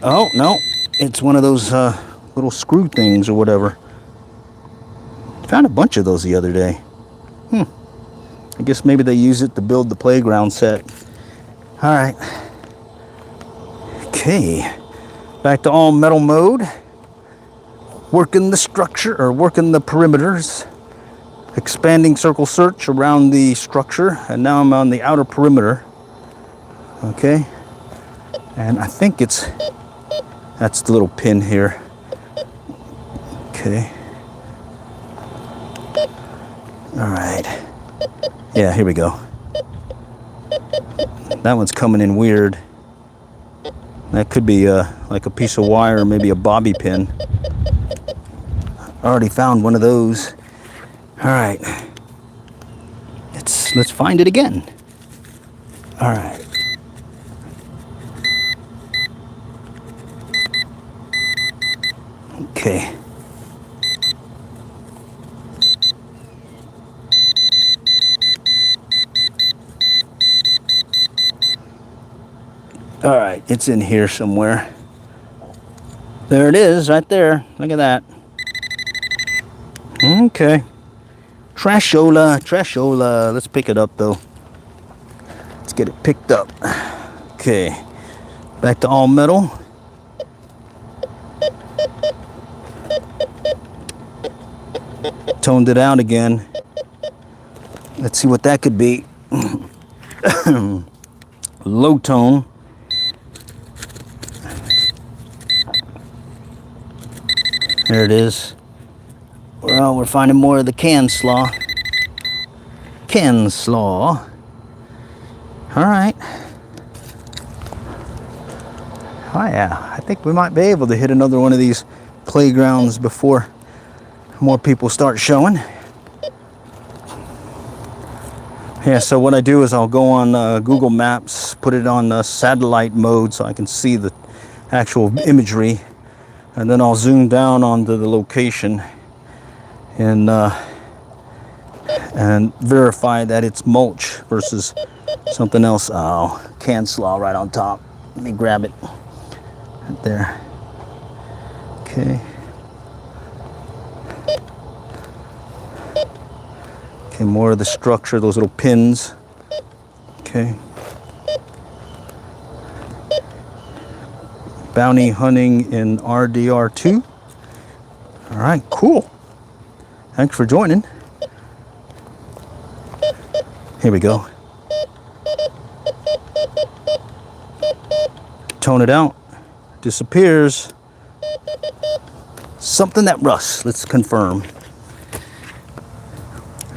Oh, no. It's one of those little screw things or whatever. Found a bunch of those the other day. I guess maybe they use it to build the playground set. All right. Okay. Back to all metal mode. Working the structure, or working the perimeters. Expanding circle search around the structure. And now I'm on the outer perimeter. Okay, and I think that's the little pin here. Okay. All right. Yeah, here we go. That one's coming in weird. That could be like a piece of wire, or maybe a bobby pin. I already found one of those. All right. Let's find it again. All right. Okay. All right, it's in here somewhere. There it is, right there. Look at that. Okay. Trashola. Let's pick it up, though. Let's get it picked up. Okay. Back to all metal. Toned it out again. Let's see what that could be. Low tone. There it is. Well, we're finding more of the can slaw. All right. Oh yeah, I think we might be able to hit another one of these playgrounds before more people start showing. Yeah, so what I do is I'll go on Google Maps, put it on satellite mode so I can see the actual imagery, and then I'll zoom down onto the location and verify that it's mulch versus something else. Oh, can slaw right on top. Let me grab it right there. Okay. Okay, more of the structure, those little pins. Okay. Bounty hunting in RDR2. All right, cool. Thanks for joining. Here we go. Tone it out. Disappears. Something that rusts. Let's confirm.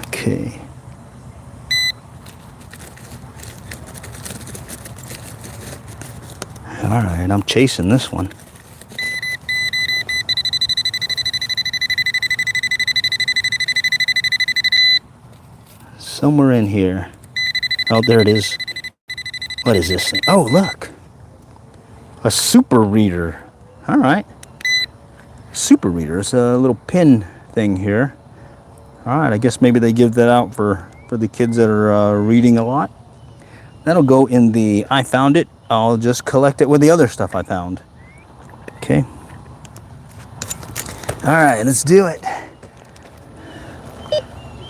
Okay. All right, I'm chasing this one. Somewhere in here. Oh, there it is. What is this thing? Oh, look. A super reader. All right. Super reader. It's a little pin thing here. All right, I guess maybe they give that out for the kids that are reading a lot. That'll go in the I found it. I'll just collect it with the other stuff I found. Okay. All right, let's do it.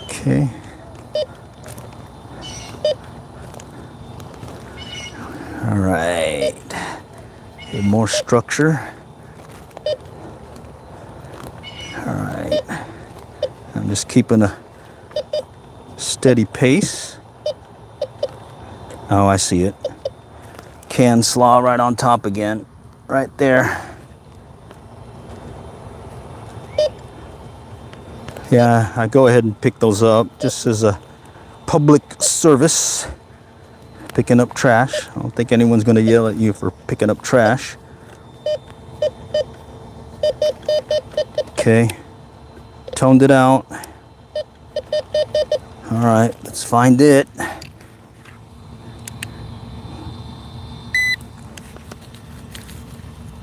Okay. All right. Okay, more structure. All right. I'm just keeping a steady pace. Oh, I see it. Can slaw right on top again. Right there. Yeah, I go ahead and pick those up just as a public service. Picking up trash. I don't think anyone's going to yell at you for picking up trash. Okay. Toned it out. All right, let's find it.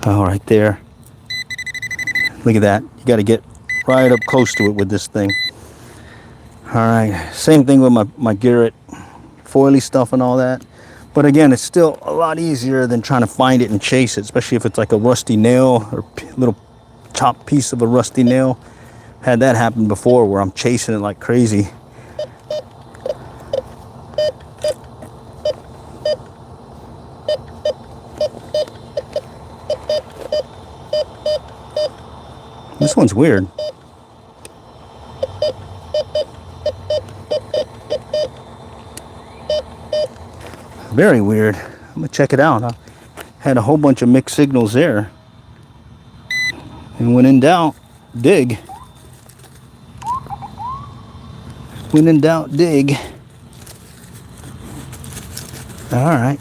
Oh, right there. Look at that. You got to get right up close to it with this thing. All right, same thing with my Garrett foily stuff and all that. But again, it's still a lot easier than trying to find it and chase it, especially if it's like a rusty nail or a little chopped piece of a rusty nail. Had that happen before where I'm chasing it like crazy. This one's weird. Very weird. I'm gonna check it out. I had a whole bunch of mixed signals there. And when in doubt, dig. When in doubt, dig. All right.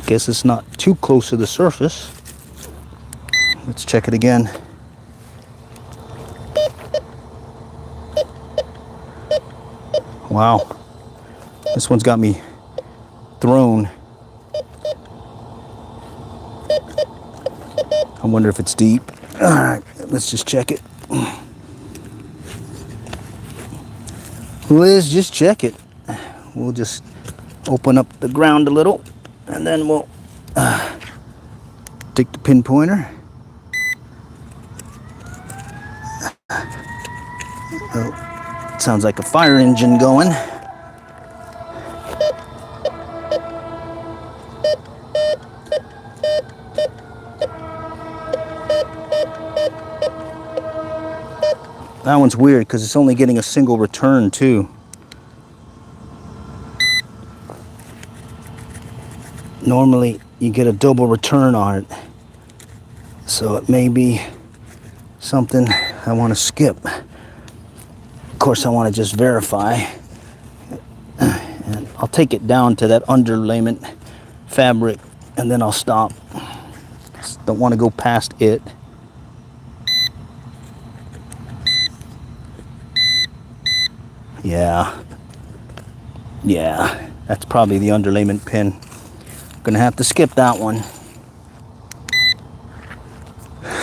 Guess it's not too close to the surface. Let's check it again. Wow. This one's got me thrown. I wonder if it's deep. All right, let's just check it. Let's just check it. We'll just open up the ground a little, and then we'll take the pinpointer. Oh, sounds like a fire engine going. That one's weird because it's only getting a single return too. Normally you get a double return on it. So it may be something I want to skip. Of course I want to just verify. And I'll take it down to that underlayment fabric and then I'll stop. Just don't want to go past it. Yeah, Yeah, that's probably the underlayment pin. Gonna have to skip that one.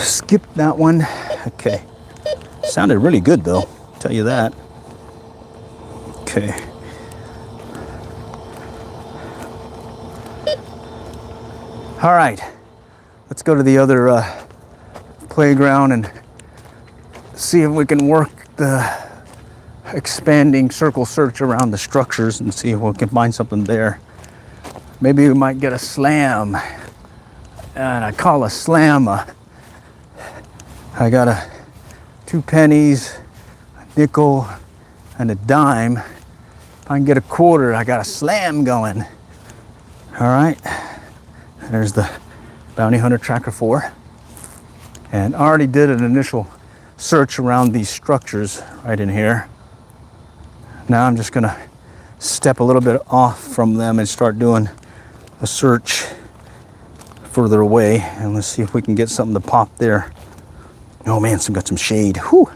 Skip that one. Okay. Sounded really good though, I'll tell you that. Okay. All right, let's go to the other playground and see if we can work the expanding circle search around the structures and see if we can find something there. Maybe we might get a slam. And I call a slam I got 2 pennies, a nickel, and a dime. If I can get a quarter, I got a slam going. All right, there's the Bounty Hunter Tracker 4. And I already did an initial search around these structures right in here. Now I'm just gonna step a little bit off from them and start doing a search further away, and let's see if we can get something to pop there. Oh man, got some shade. Whew.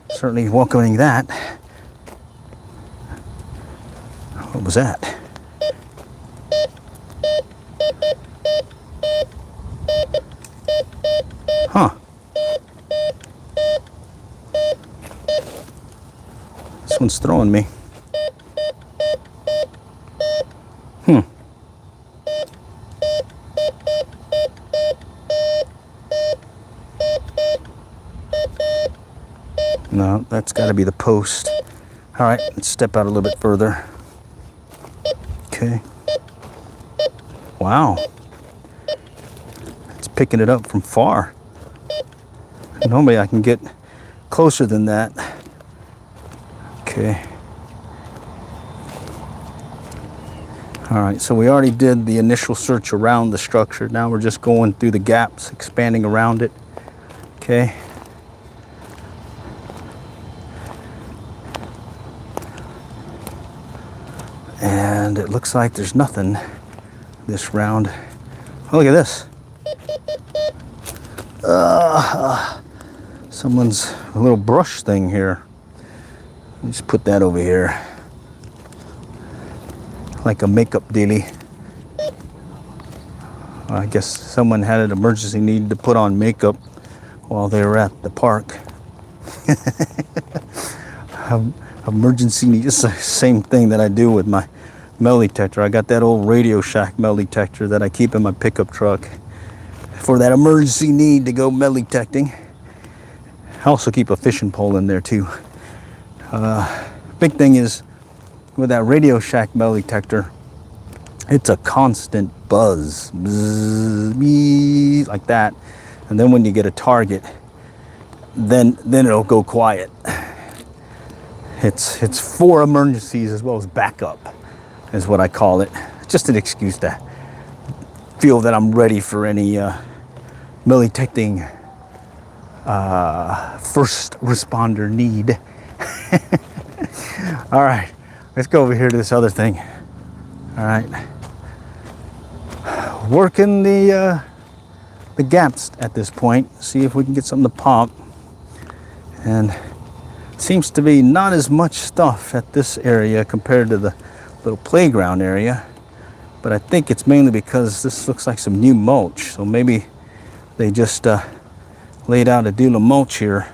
Certainly welcoming that. What was that? Huh. This one's throwing me. No, that's got to be the post. All right, let's step out a little bit further. Okay. Wow. It's picking it up from far. Normally I can get closer than that. Okay. All right, so we already did the initial search around the structure. Now we're just going through the gaps, expanding around it. Okay. And it looks like there's nothing this round. Oh, look at this. Someone's a little brush thing here. Let's put that over here. Like a makeup dealie. I guess someone had an emergency need to put on makeup while they were at the park. Emergency need, it's the same thing that I do with my metal detector. I got that old Radio Shack metal detector that I keep in my pickup truck for that emergency need to go metal detecting. I also keep a fishing pole in there too. Big thing is with that Radio Shack metal detector, it's a constant buzz, bzzz, like that. And then when you get a target, then it'll go quiet. It's for emergencies as well as backup, is what I call it. Just an excuse to feel that I'm ready for any metal detecting first responder need. All right, let's go over here to this other thing. All right, working the gaps at this point. See if we can get something to pop. And seems to be not as much stuff at this area compared to the little playground area, but I think it's mainly because this looks like some new mulch. So maybe they just laid out a deal of mulch here,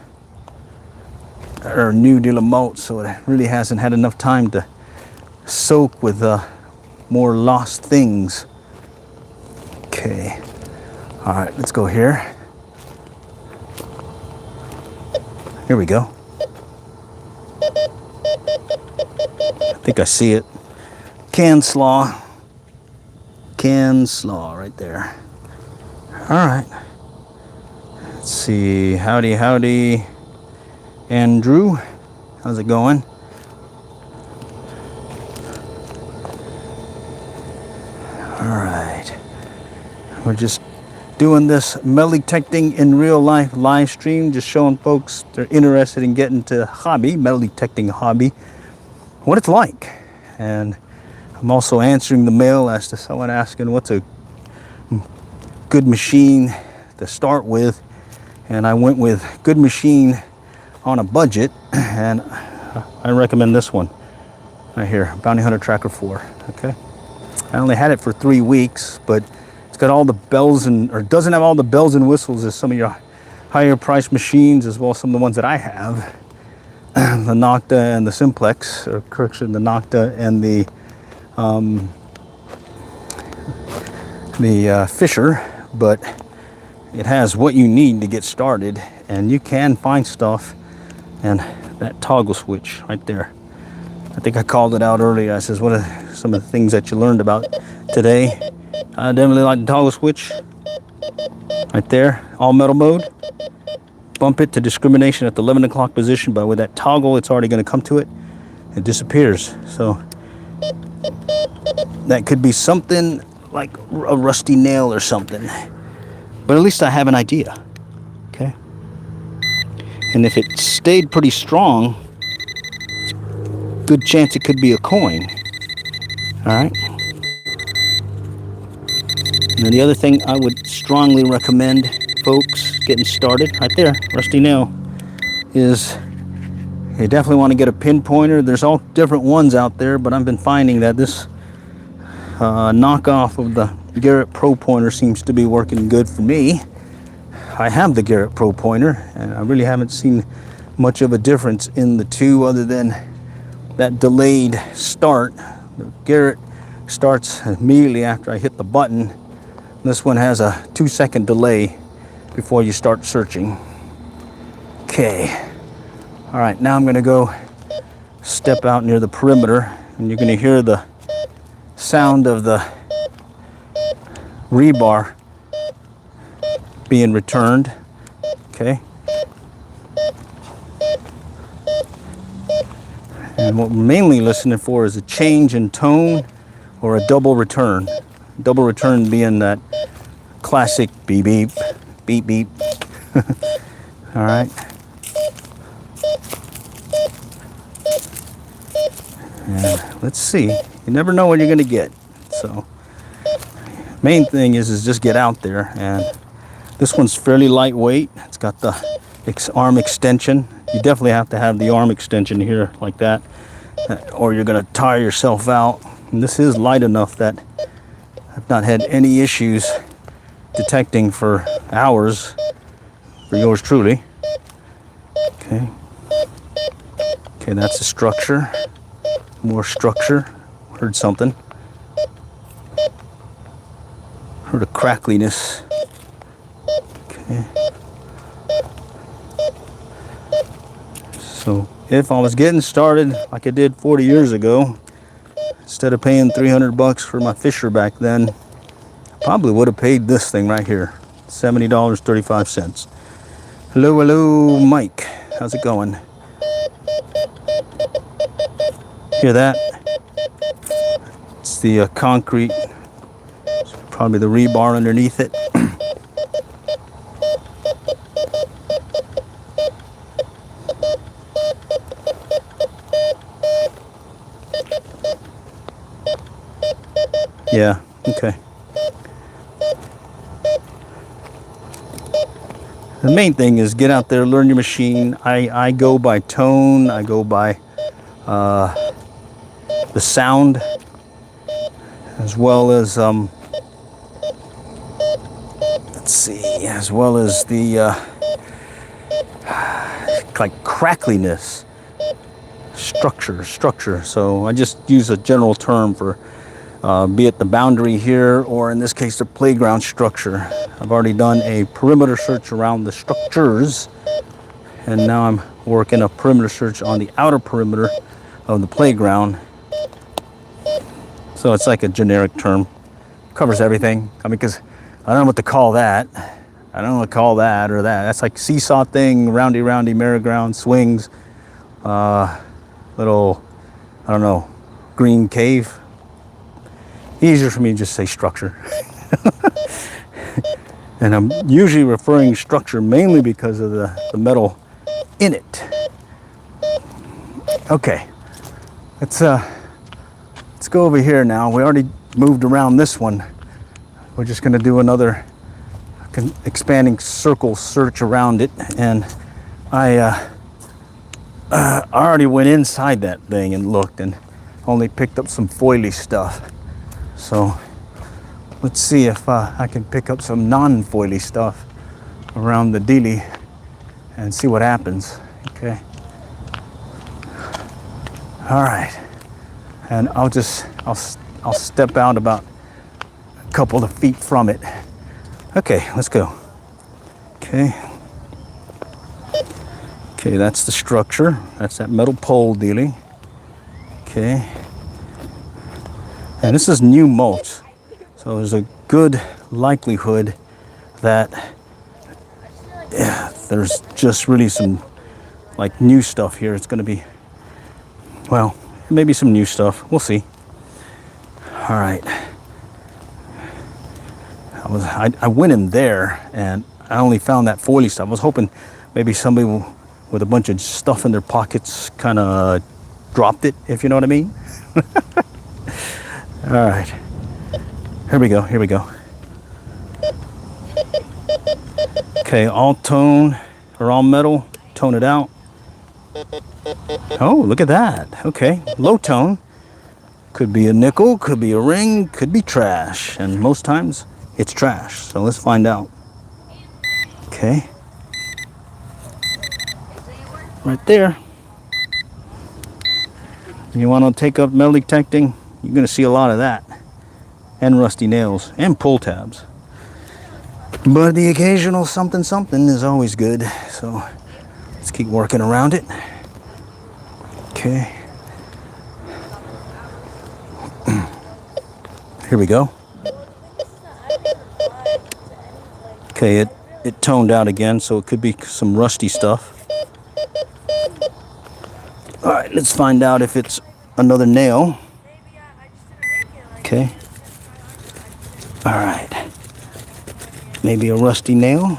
or a new deal of mulch, so it really hasn't had enough time to soak with more lost things. Okay, all right, let's go here. Here we go. I think I see it. Can slaw right there. All right. Let's see. Howdy, Andrew. How's it going? All right. We're just doing this metal detecting in real life live stream, just showing folks they're interested in getting to hobby, metal detecting hobby, what it's like. And I'm also answering the mail as to someone asking what's a good machine to start with. And I went with good machine on a budget, and I recommend this one. Right here, Bounty Hunter Tracker 4. Okay. I only had it for 3 weeks, but it's got all the bells and, or doesn't have all the bells and whistles as some of your higher priced machines, as well as some of the ones that I have. The Nocta and the Simplex, or correction, the Nocta and the Fisher, but it has what you need to get started, and you can find stuff. And that toggle switch right there, I think I called it out earlier. I says, what are some of the things that you learned about today? I definitely like the toggle switch right there, all metal mode. Bump it to discrimination at the 11 o'clock position, but with that toggle, it's already going to come to it. It disappears. So that could be something like a rusty nail or something, but at least I have an idea. Okay. And if it stayed pretty strong, good chance it could be a coin. All right. And then the other thing I would strongly recommend folks getting started, right there, rusty nail, is you definitely want to get a pinpointer. There's all different ones out there, but I've been finding that this knockoff of the Garrett Pro Pointer seems to be working good for me. I have the Garrett Pro Pointer, and I really haven't seen much of a difference in the two, other than that delayed start. The Garrett starts immediately after I hit the button. This one has a 2-second delay before you start searching. Okay. All right, now I'm gonna go step out near the perimeter, and you're gonna hear the sound of the rebar being returned. Okay. And what we're mainly listening for is a change in tone or a double return. Double return being that classic beep beep, beep beep. All right. And let's see. You never know what you're gonna get. So main thing is just get out there. And this one's fairly lightweight. It's got the arm extension. You definitely have to have the arm extension here like that, or you're gonna tire yourself out. And this is light enough that I've not had any issues detecting for hours for yours truly. Okay. Okay, that's the structure. More structure. Heard something. Heard a crackliness. Okay. So if I was getting started like I did 40 years ago, instead of paying $300 for my Fisher back then, I probably would have paid this thing right here, $70.35. Hello, hello, Mike. How's it going? Hear that? It's the concrete. It's probably the rebar underneath it. Yeah, okay. The main thing is get out there, learn your machine. I go by tone, I go by the sound, as well as let's see, as well as the like crackliness, structure. So I just use a general term for be it the boundary here, or in this case the playground structure. I've already done a perimeter search around the structures, and now I'm working a perimeter search on the outer perimeter of the playground. So it's like a generic term, covers everything. I mean, because I don't know what to call that. I don't know what to call that or that. That's like seesaw thing, roundy merry-go-round, swings, little, I don't know, green cave. Easier for me to just say structure. And I'm usually referring structure mainly because of the metal in it. Okay, let's go over here now. We already moved around this one. We're just gonna do another expanding circle search around it. And I already went inside that thing and looked, and only picked up some foily stuff. So let's see if I can pick up some non-foily stuff around the dealie and see what happens. Okay. All right. And I'll step out about a couple of feet from it. Okay, let's go. Okay. Okay, that's the structure. That's that metal pole dealie. Okay. And this is new mulch. So there's a good likelihood that there's just really some like new stuff here. It's gonna be, well, maybe some new stuff. We'll see. All right. I went in there and I only found that foily stuff. I was hoping maybe somebody with a bunch of stuff in their pockets kind of dropped it, if you know what I mean. All right. Here we go. Here we go. Okay, all tone or all metal. Tone it out. Oh, look at that. Okay, low tone. Could be a nickel, could be a ring, could be trash. And most times it's trash. So let's find out. Okay. Right there. You want to take up metal detecting? You're going to see a lot of that. And rusty nails and pull tabs. But the occasional something is always good. So let's keep working around it. Okay. Here we go. Okay, it toned out again, so it could be some rusty stuff. All right, let's find out if it's another nail. Okay. All right. Maybe a rusty nail.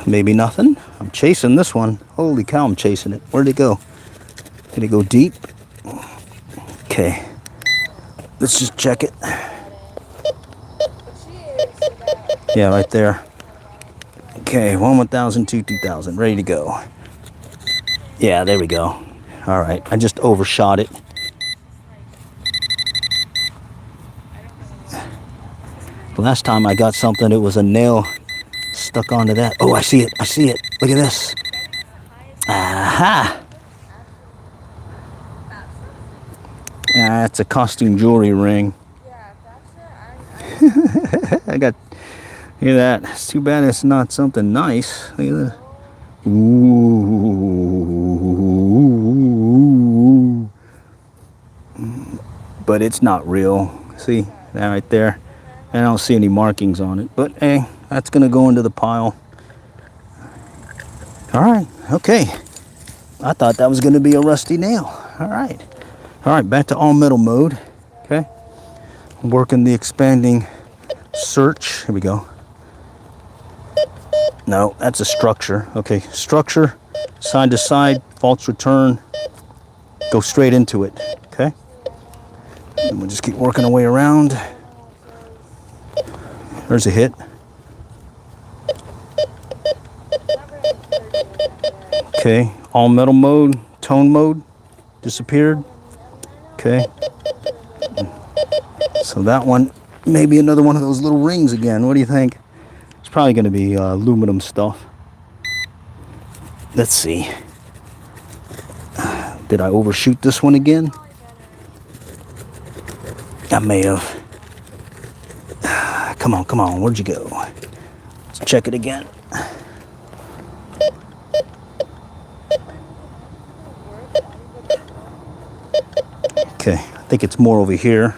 Maybe nothing. I'm chasing this one. Holy cow, I'm chasing it. Where'd it go? Did it go deep? Okay. Let's just check it. Yeah, right there. Okay, 1,000, 2,000. Ready to go. Yeah, there we go. All right, I just overshot it. Last time I got something, it was a nail stuck onto that. Oh, I see it. I see it. Look at this. Aha! Yeah, it's a costume jewelry ring. I got, hear that? It's too bad it's not something nice. Look at that. Ooh. But it's not real. See that right there? I don't see any markings on it. But hey, that's gonna go into the pile. All right, okay. I thought that was gonna be a rusty nail. All right. All right, back to all metal mode. Okay. I'm working the expanding search. Here we go. No, that's a structure. Okay, structure, side to side, false return. Go straight into it. Okay. And we'll just keep working our way around. There's a hit. Okay, all metal mode, tone mode, disappeared. Okay. So that one, maybe another one of those little rings again. What do you think? It's probably going to be aluminum stuff. Let's see. Did I overshoot this one again? I may have. Come on, come on. Where'd you go? Let's check it again. Okay, I think it's more over here.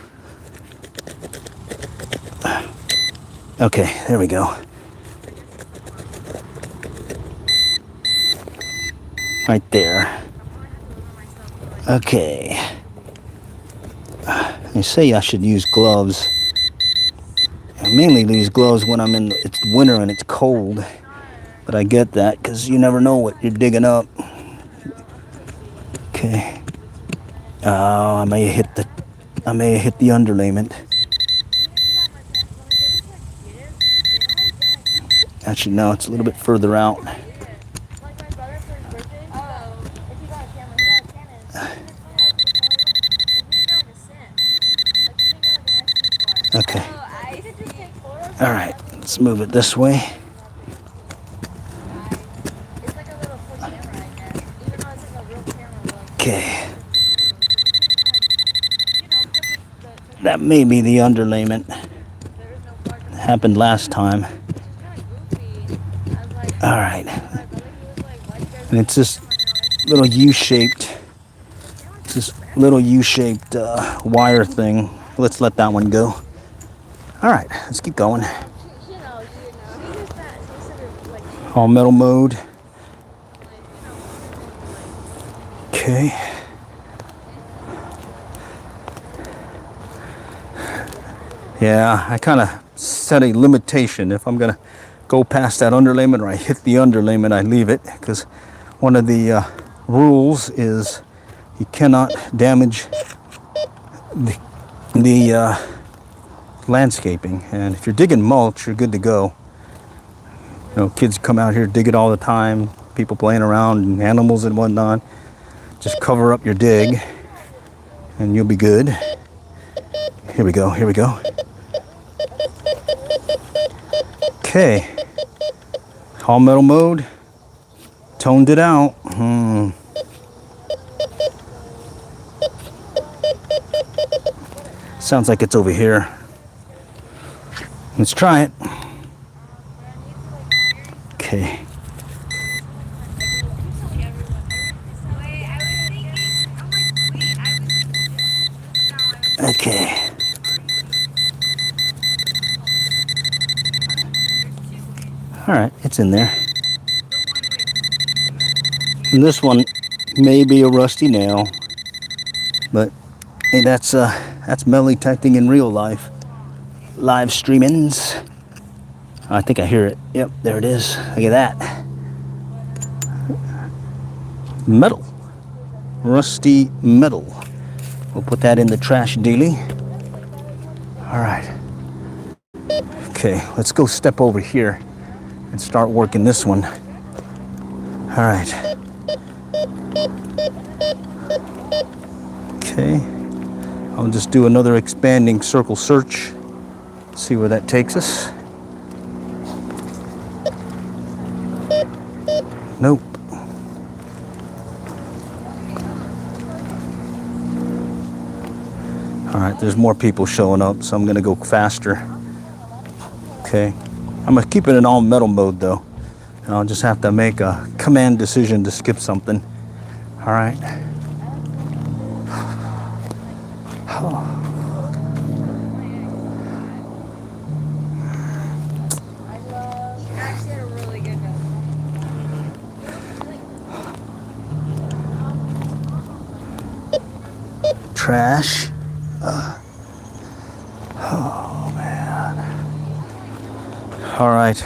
Okay, there we go. Right there. Okay. They say I should use gloves. I mainly use gloves when it's winter and it's cold. But I get that because you never know what you're digging up. Okay. Oh, I may have hit the underlayment. Actually, no, it's a little bit further out. Okay. All right, let's move it this way. Okay. That may be the underlayment. Happened last time. All right. And it's this little U-shaped, wire thing. Let's let that one go. All right, let's keep going. All metal mode. Okay. Yeah, I kind of set a limitation. If I'm gonna go past that underlayment or I hit the underlayment, I leave it, because one of the rules is you cannot damage the landscaping. And if you're digging mulch, you're good to go. You know, kids come out here, dig it all the time, people playing around, and animals and whatnot. Just cover up your dig and you'll be good. Here we go, here we go. Okay, all metal mode, toned it out. Sounds like it's over here. Let's try it. Okay. Okay. All right, it's in there. And this one may be a rusty nail, but hey, that's metal detecting in real life. Live streamings. I think I hear it. Yep, there it is. Look at that. Metal. Rusty metal. We'll put that in the trash daily. All right. Okay, let's go step over here and start working this one. All right. Okay. I'll just do another expanding circle search. See where that takes us. Nope. All right, there's more people showing up, so I'm gonna go faster. Okay, I'm gonna keep it in all metal mode though. And I'll just have to make a command decision to skip something. All right. Trash. Oh man. All right.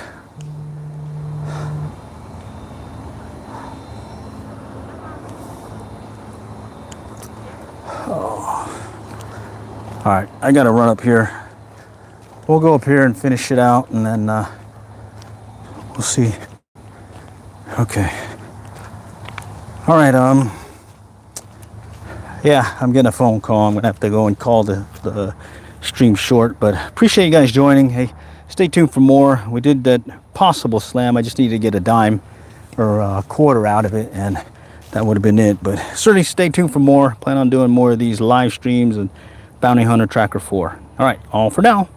All right, I gotta run up here. We'll go up here and finish it out, and then we'll see. Okay. All right, yeah, I'm getting a phone call. I'm gonna have to go and call the stream short, but appreciate you guys joining. Hey, stay tuned for more. We did that possible slam. I just needed to get a dime or a quarter out of it, and that would have been it. But certainly stay tuned for more. Plan on doing more of these live streams and Bounty Hunter Tracker 4. All right, all for now.